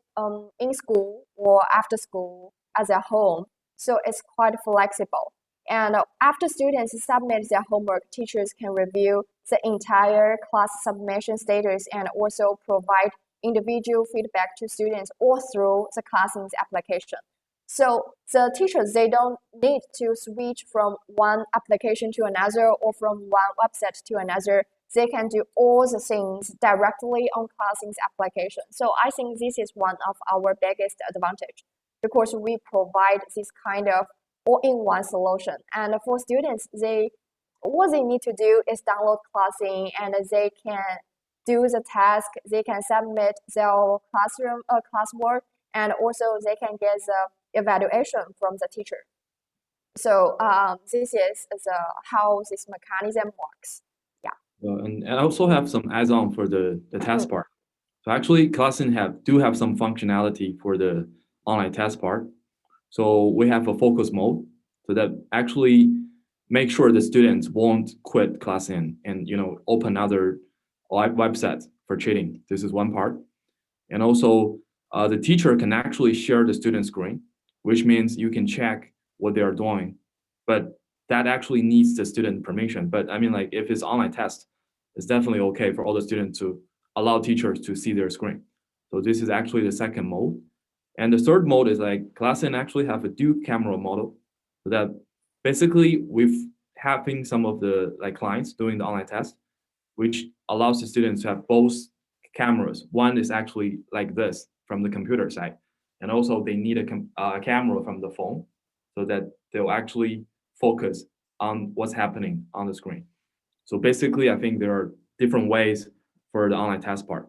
in school or after school at their home. So it's quite flexible. And after students submit their homework, teachers can review the entire class submission status and also provide individual feedback to students all through the classroom's application. So the teachers, they don't need to switch from one application to another or from one website to another. They can do all the things directly on classroom's application. So I think this is one of our biggest advantage, because we provide this kind of all-in-one solution. And for students, what they need to do is download Classroom, and they can do the task, they can submit their classroom classwork, and also they can get the evaluation from the teacher. So this is how this mechanism works. And I also have some add-on for the test part. So actually, Classroom do have some functionality for the online test part. So we have a focus mode, so that actually make sure the students won't quit Classroom and open other websites for cheating. This is one part. And also the teacher can actually share the student screen, which means you can check what they are doing, but that actually needs the student permission. But I mean, like, if it's online test, it's definitely okay for all the students to allow teachers to see their screen. So this is actually the second mode. And the third mode is like Classroom actually have a dual camera model, so that basically we've having some of the clients doing the online test, which allows the students to have both cameras. One is actually like this from the computer side, and also they need a camera from the phone, so that they'll actually focus on what's happening on the screen. So basically, I think there are different ways for the online test part.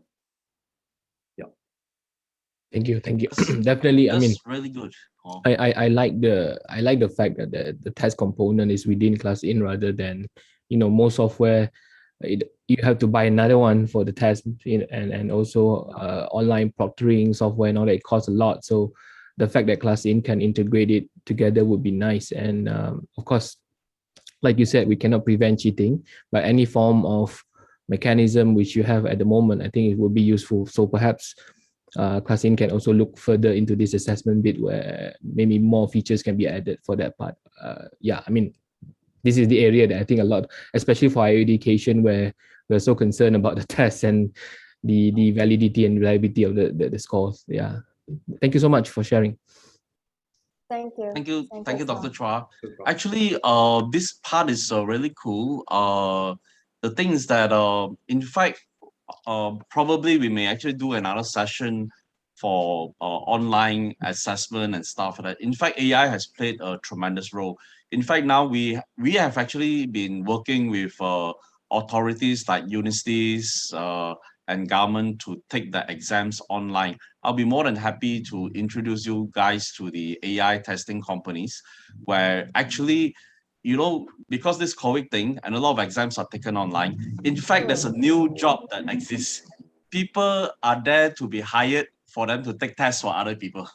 Thank you. Definitely. I mean, That's really good. Oh. I like the fact that the test component is within Classroom rather than most software. You have to buy another one for the test, and also online proctoring software and all that. It costs a lot. So the fact that Classroom can integrate it together would be nice. And of course, like you said, we cannot prevent cheating, but any form of mechanism which you have at the moment, I think it will be useful. So perhaps Classroom can also look further into this assessment bit, where maybe more features can be added for that part. I mean, this is the area that I think a lot, especially for higher education, where we're so concerned about the tests and the validity and reliability of the scores. Yeah. Thank you so much for sharing. Thank you. Thank you, Dr. Chua. Actually, this part is really cool. The thing is that, in fact, probably we may actually do another session for online assessment and stuff like that. In fact, AI has played a tremendous role. In fact, now we have actually been working with authorities like universities and government to take the exams online. I'll be more than happy to introduce you guys to the AI testing companies, where actually, because this COVID thing and a lot of exams are taken online. In fact, there's a new job that exists. People are there to be hired for them to take tests for other people.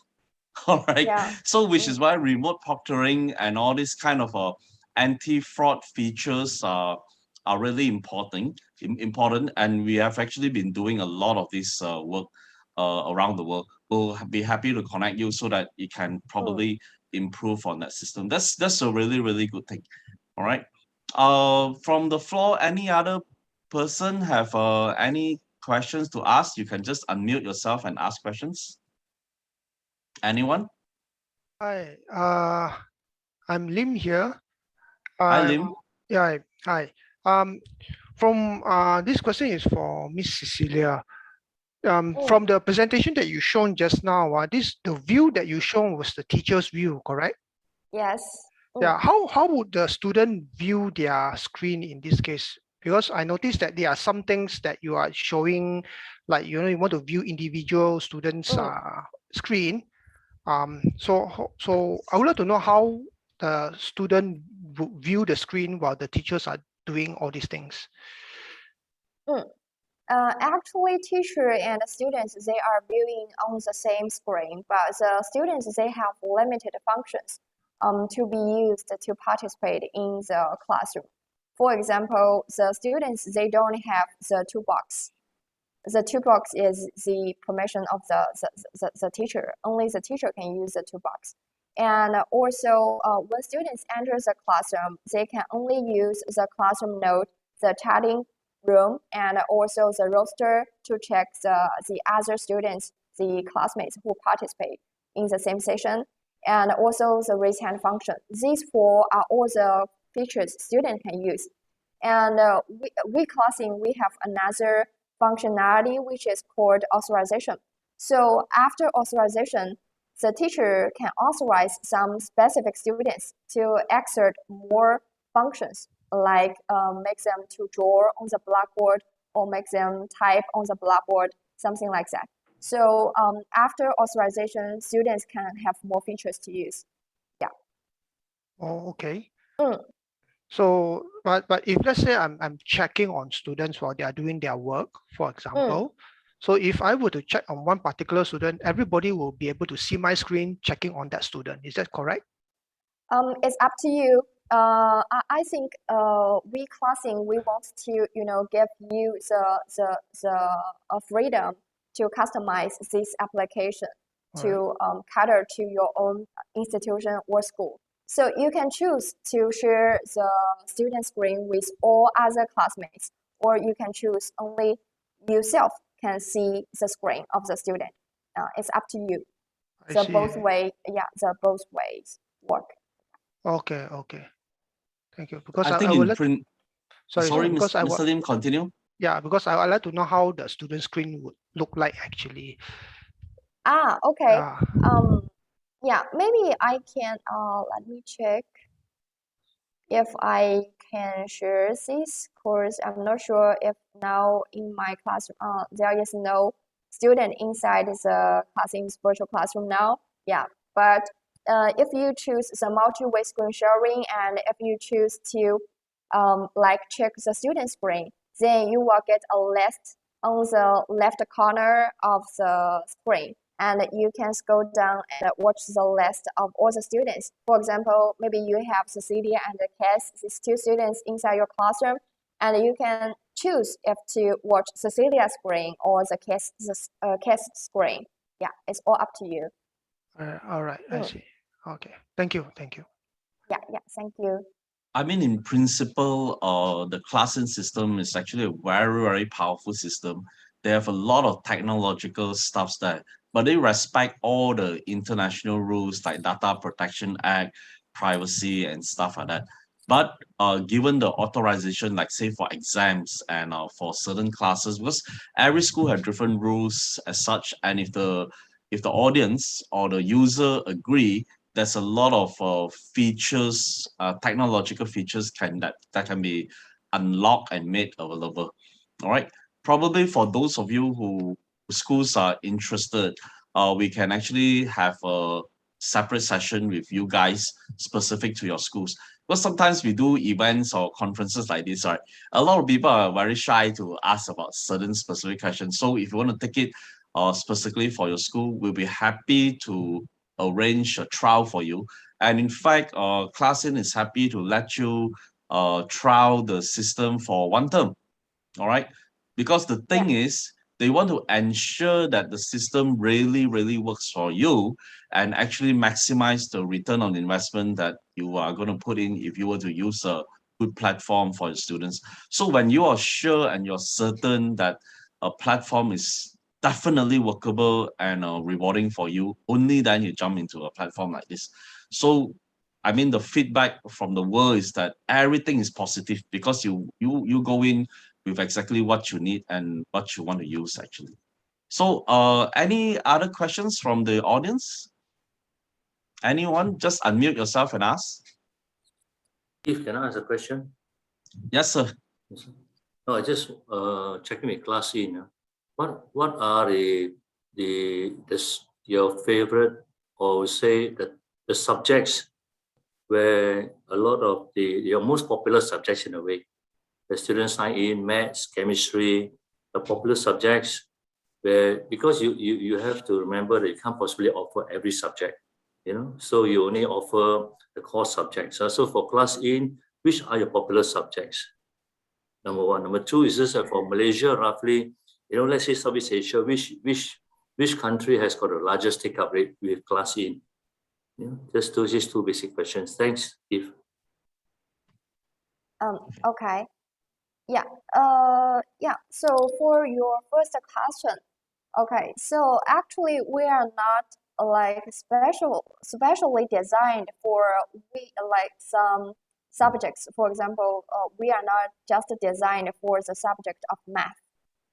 All right. Yeah. So which is why remote proctoring and all these kind of anti-fraud features are really important. And we have actually been doing a lot of this work around the world. We'll be happy to connect you so that you can probably improve on that system. That's a really, really good thing. All right. From the floor, any other person have any questions to ask? You can just unmute yourself and ask questions. Anyone? Hi, I'm Lim here. Hi, Lim. Yeah, hi. From this question is for Miss Cecilia. From the presentation that you shown just now, the view that you shown was the teacher's view, correct? Yes. Yeah. How would the student view their screen in this case? Because I noticed that there are some things that you are showing, like you want to view individual students' screen. So I would like to know how the student view the screen while the teachers are doing all these things. Actually, teacher and students, they are viewing on the same screen, but the students, they have limited functions to be used to participate in the classroom. For example, the students, they don't have the toolbox. The toolbox is the permission of the teacher. Only the teacher can use the toolbox. And also, when students enter the classroom, they can only use the classroom note, the chatting room, and also the roster to check the other students, the classmates who participate in the same session, and also the raise hand function. These four are all the features students can use. And we classing, we have another functionality which is called authorization. So after authorization, the teacher can authorize some specific students to exert more functions, like make them to draw on the blackboard or make them type on the blackboard, something like that. So after authorization, students can have more features to use. Yeah. Oh, okay. Mm. So, but if let's say I'm checking on students while they are doing their work, for example, so if I were to check on one particular student, everybody will be able to see my screen checking on that student. Is that correct? It's up to you. I think we classing, we want to give you the freedom to customize this application to cater to your own institution or school. So you can choose to share the student screen with all other classmates, or you can choose only yourself can see the screen of the student. It's up to you. I The see. both way, yeah, the both ways work. Okay, okay. Thank you. Because I I think would in like, print. Sorry, because I Mr. Lim, continue. yeah, because I would like to know how the student screen would look like actually. Okay. Yeah. Yeah, maybe I can, let me check if I can share this course. I'm not sure if now in my class, there is no student inside the class in virtual classroom now. Yeah, but if you choose the multi-way screen sharing and if you choose to like check the student screen, then you will get a list on the left corner of the screen. And you can scroll down and watch the list of all the students. For example, maybe you have Cecilia and Cass, these two students inside your classroom, and you can choose if to watch Cecilia's screen or the Cass screen. Yeah, it's all up to you. All right, I see. Okay, thank you, thank you. Yeah, thank you. I mean, in principle, the classing system is actually a very, very powerful system. They have a lot of technological stuff there, but they respect all the international rules like Data Protection Act, privacy, and stuff like that. But given the authorization, like say for exams and for certain classes, because every school have different rules as such, and if the audience or the user agree, there's a lot of features, technological features that can be unlocked and made available. All right. Probably for those of you who schools are interested, we can actually have a separate session with you guys specific to your schools. Because sometimes we do events or conferences like this, right? A lot of people are very shy to ask about certain specific questions. So if you want to take it specifically for your school, we'll be happy to arrange a trial for you. And in fact, Classen is happy to let you trial the system for one term. All right. Because the thing is, they want to ensure that the system really, really works for you and actually maximize the return on investment that you are going to put in if you were to use a good platform for your students. So when you are sure and you're certain that a platform is definitely workable and rewarding for you, only then you jump into a platform like this. So I mean, the feedback from the world is that everything is positive because you go in with exactly what you need and what you want to use actually. So any other questions from the audience? Anyone? Just unmute yourself and ask. If can I ask a question? Yes, sir. Yes, sir. No, I just checking with class in. What are your favorite, or say the subjects where a lot of your most popular subjects in a way? The students sign in maths, chemistry, the popular subjects where, because you have to remember that you can't possibly offer every subject, so you only offer the core subjects. So for class in, which are your popular subjects? Number one. Number two is just for Malaysia, roughly, let's say Southeast Asia, which country has got the largest take-up rate with class in? Just these two basic questions. Thanks, Eve. Okay. Yeah. Yeah. So for your first question, okay. So actually, we are not like specially designed for some subjects. For example, we are not just designed for the subject of math.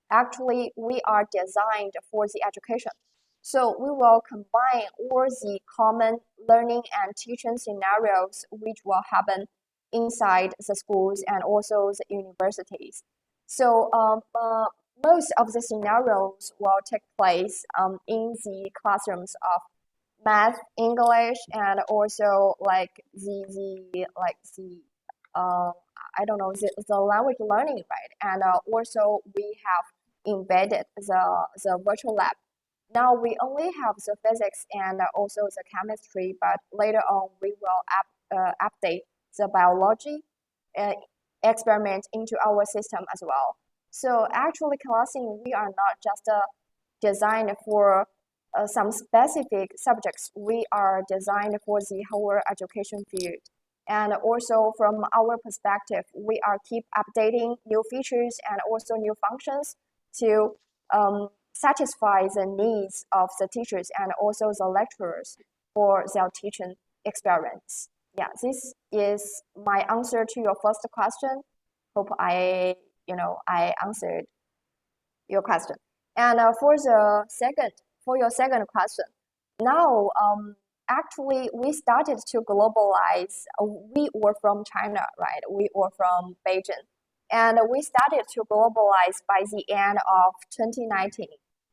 Actually, we are designed for the education. So we will combine all the common learning and teaching scenarios which will happen inside the schools and also the universities. So most of the scenarios will take place in the classrooms of math, English, and also I don't know, the language learning, right? And also we have embedded the virtual lab. Now we only have the physics and also the chemistry, but later on we will update the biology experiment into our system as well. So actually, classing, we are not just designed for some specific subjects. We are designed for the whole education field. And also from our perspective, we are keep updating new features and also new functions to satisfy the needs of the teachers and also the lecturers for their teaching experience. Yeah, this is my answer to your first question. Hope I answered your question. And for your second question, now actually we started to globalize. We were from China, right? We were from Beijing, and we started to globalize by the end of 2019.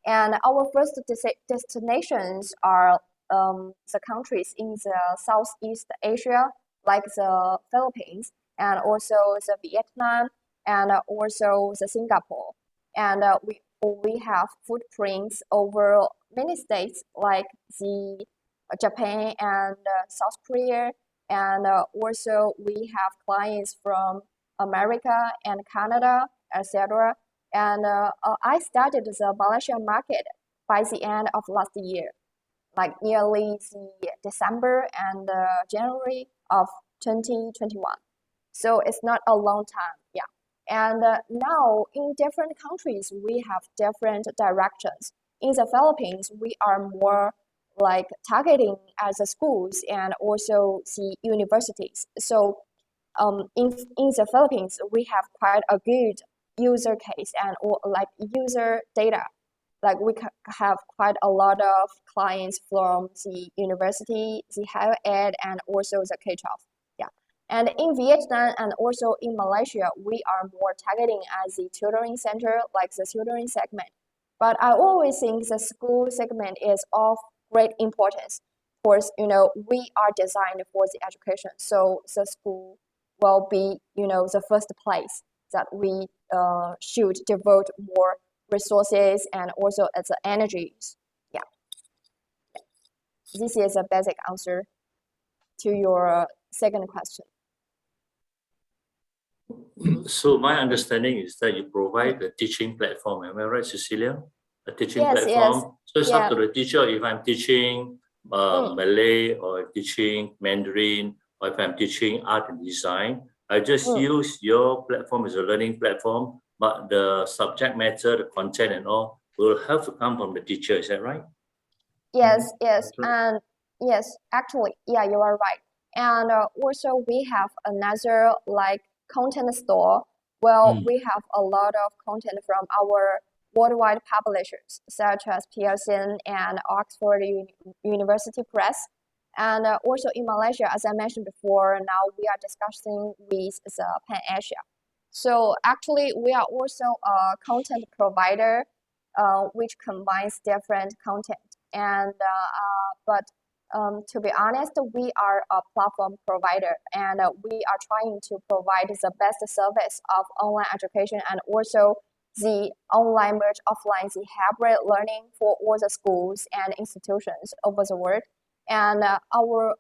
And our first destinations are the countries in the Southeast Asia, like the Philippines, and also the Vietnam, and also the Singapore. And we have footprints over many states like the Japan and South Korea, and also we have clients from America and Canada, etc. And I started the Malaysian market by the end of last year, like nearly the December and January of 2021. So it's not a long time, yeah. And now in different countries, we have different directions. In the Philippines, we are more like targeting as the schools and also the universities. So in the Philippines, we have quite a good user case and like user data. Like we have quite a lot of clients from the university, the higher ed, and also the K-12. Yeah. And in Vietnam and also in Malaysia, we are more targeting as the tutoring center, like the tutoring segment. But I always think the school segment is of great importance. Of course, we are designed for the education, so the school will be, the first place that we should devote more resources and also as energies. Yeah. This is a basic answer to your second question. So my understanding is that you provide a teaching platform. Am I right, Cecilia? A teaching Yes, platform. yes. So it's up to the teacher if I'm teaching Malay or teaching Mandarin or if I'm teaching art and design. I just use your platform as a learning platform, but the subject matter, the content and all will have to come from the teacher. Is that right? Yes, yes, and yes, actually, yeah, you are right. And also we have another like content store. Well, we have a lot of content from our worldwide publishers, such as Pearson and Oxford University Press. And also in Malaysia, as I mentioned before, now we are discussing with the Pan Asia. So actually, we are also a content provider, which combines different content. And but to be honest, we are a platform provider, and we are trying to provide the best service of online education and also the online merge offline, the hybrid learning for all the schools and institutions over the world. And our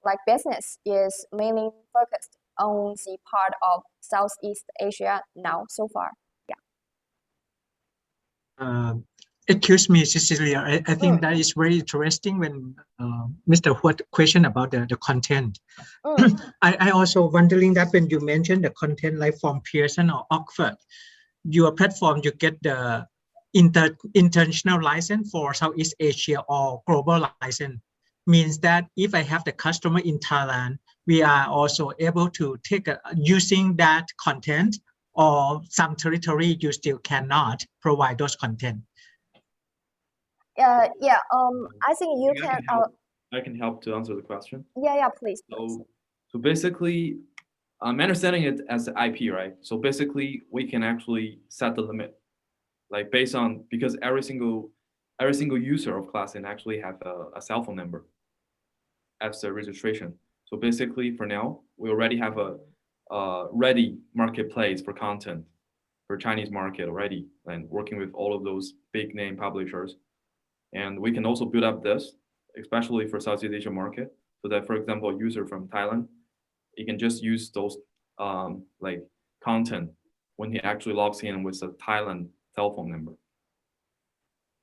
like business is mainly focused on the part of Southeast Asia now so far. Excuse me, Cecilia. I think that is very interesting when Mr. Huat question about the content. I also wondering that when you mentioned the content like from Pearson or Oxford, your platform, you get the international license for Southeast Asia or global license. Means that if I have the customer in Thailand, we are also able to take using that content, or some territory you still cannot provide those content. I think you can. I can help to answer the question. Yeah, please. So basically, I'm understanding it as IP, right? So basically, we can actually set the limit, like based on, because every single user of Classroom actually have a cell phone number as a registration. So basically, for now, we already have a ready marketplace for content for Chinese market already, and working with all of those big name publishers. And we can also build up this, especially for Southeast Asia market, so that, for example, a user from Thailand, he can just use those like content when he actually logs in with a Thailand cell phone number.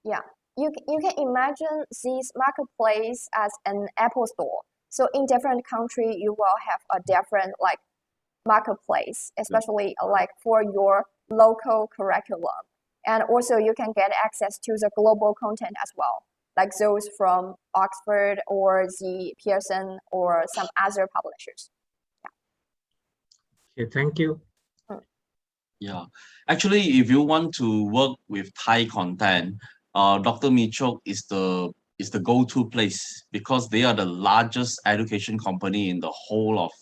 Yeah, you can imagine this marketplace as an Apple store. So in different country, you will have a different like marketplace, especially like for your local curriculum. And also you can get access to the global content as well, like those from Oxford or the Pearson or some other publishers. Okay, thank you. Yeah, actually, if you want to work with Thai content, Dr. Michok is the go-to place, because they are the largest education company in the whole of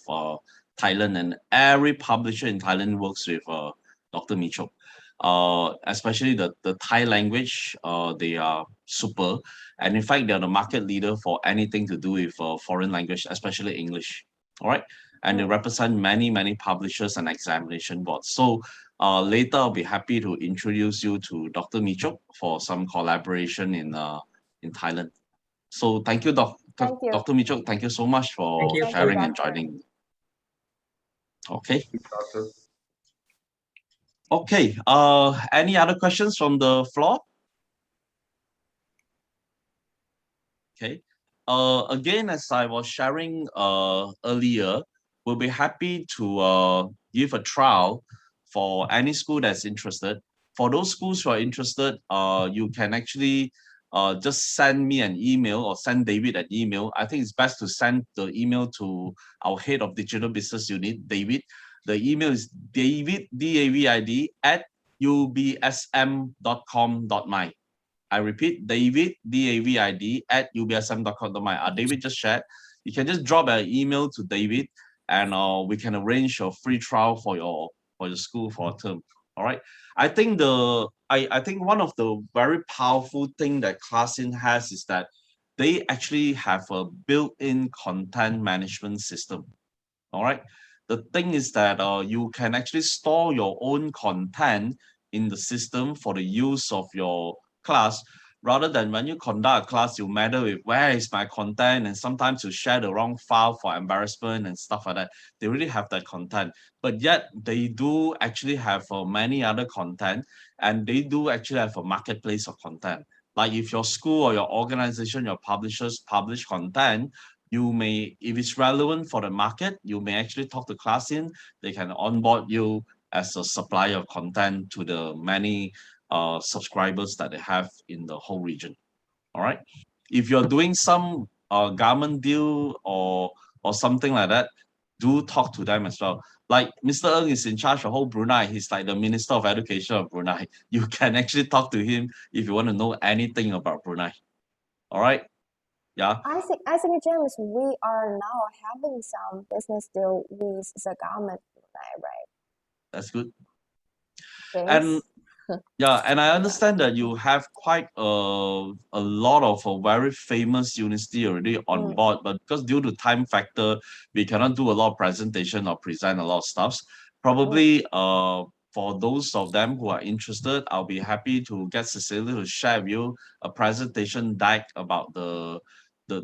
Thailand, and every publisher in Thailand works with Dr. Michok. Especially the Thai language, they are super, and in fact, they are the market leader for anything to do with foreign language, especially English. All right, and they represent many publishers and examination boards. So later, I'll be happy to introduce you to Dr. Michok for some collaboration in Thailand. So thank you, Thank you. Dr. Michok. Thank you so much for you. sharing Thank and you, joining. Okay. Doctor. Okay. Any other questions from the floor? Okay. Again, as I was sharing earlier, we'll be happy to give a trial for any school that's interested. For those schools who are interested, you can actually just send me an email or send David an email. I think it's best to send the email to our head of digital business unit, David. The email is David, DAVID, at ubsm.com.my. I repeat, David, DAVID, at ubsm.com.my. David just shared. You can just drop an email to David, and we can arrange a free trial for your school for a term. All right. I think I think one of the very powerful thing that Classroom has is that they actually have a built-in content management system. All right. The thing is that you can actually store your own content in the system for the use of your class, rather than when you conduct a class, you matter with where is my content, and sometimes you share the wrong file for embarrassment and stuff like that. They really have that content, but yet they do actually have many other content, and they do actually have a marketplace of content. Like if your school or your organization, your publishers publish content, you may, if it's relevant for the market, you may actually talk to Classroom. They can onboard you as a supplier of content to the many subscribers that they have in the whole region. All right. If you're doing some government deal or something like that, do talk to them as well. Like Mr. Ng is in charge of whole Brunei. He's like the Minister of Education of Brunei. You can actually talk to him if you want to know anything about Brunei. All right. Yeah. I think James, we are now having some business deal with the government, right? That's good. James? And yeah, and I understand that you have quite a lot of very famous university already on board, but because due to time factor, we cannot do a lot of presentation or present a lot of stuffs. Probably for those of them who are interested, I'll be happy to get Cecilia to share with you a presentation deck about the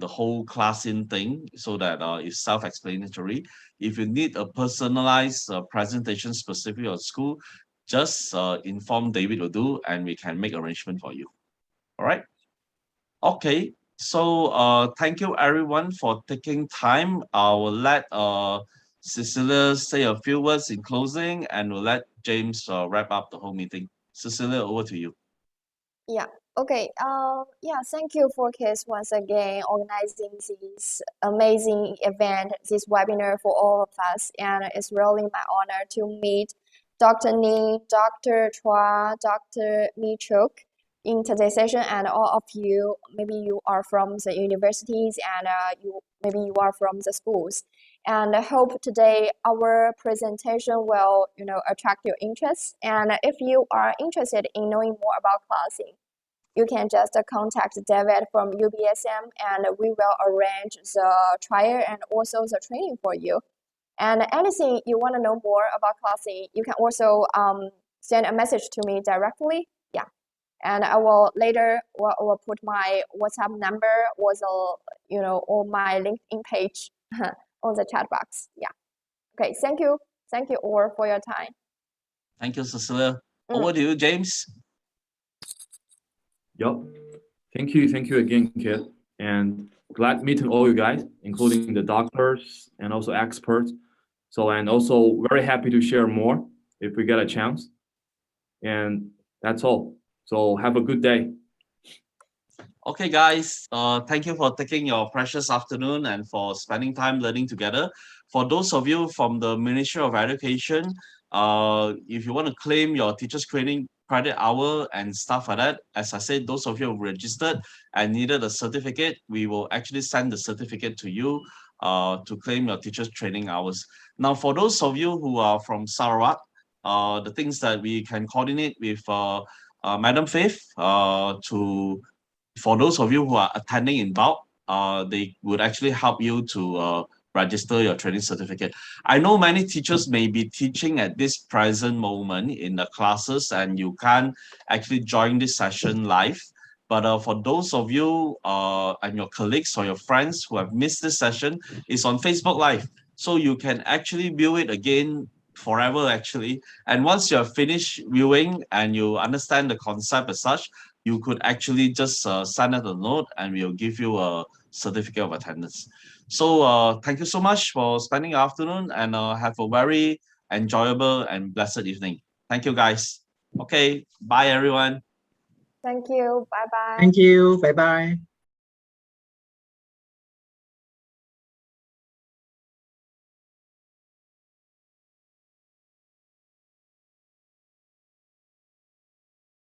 whole classing thing, so that it's self-explanatory. If you need a personalized presentation specific on school, just inform David will do, and we can make arrangement for you. All right. Okay. So thank you everyone for taking time. I will let Cecilia say a few words in closing, and we'll let James wrap up the whole meeting. Cecilia, over to you. Yeah. Okay. Yeah. Thank you for KISS once again organizing this amazing event, this webinar for all of us, and it's really my honor to meet Dr. Ning, Dr. Chua, Dr. Michuk in today's session, and all of you. Maybe you are from the universities, and maybe you are from the schools. And I hope today our presentation will, attract your interest. And if you are interested in knowing more about classing, you can just contact David from UBSM, and we will arrange the trial and also the training for you. And anything you want to know more about classing, you can also send a message to me directly. Yeah, and I will later will put my WhatsApp number or on my LinkedIn page on the chat box. Yeah. Okay. Thank you all for your time. Thank you, Cecilia. Over to you, James. Yep. Thank you again, Kit. And glad meeting all you guys, including the doctors and also experts. So, and also very happy to share more if we get a chance. And that's all. So have a good day. Okay, guys, thank you for taking your precious afternoon and for spending time learning together. For those of you from the Ministry of Education, if you want to claim your teachers training credit hour and stuff like that, as I said, those of you who registered and needed a certificate, we will actually send the certificate to you to claim your teachers training hours. Now, for those of you who are from Sarawak, the things that we can coordinate with Madam Faith for those of you who are attending in bulk, they would actually help you to register your training certificate. I know many teachers may be teaching at this present moment in the classes, and you can't actually join this session live. But for those of you and your colleagues or your friends who have missed this session, it's on Facebook Live. So you can actually view it again forever, actually. And once you have finished viewing and you understand the concept as such, you could actually just send us a note, and we'll give you a certificate of attendance. So thank you so much for spending your afternoon, and have a very enjoyable and blessed evening. Thank you, guys. Okay, bye everyone. Thank you. Bye bye. Thank you. Bye bye.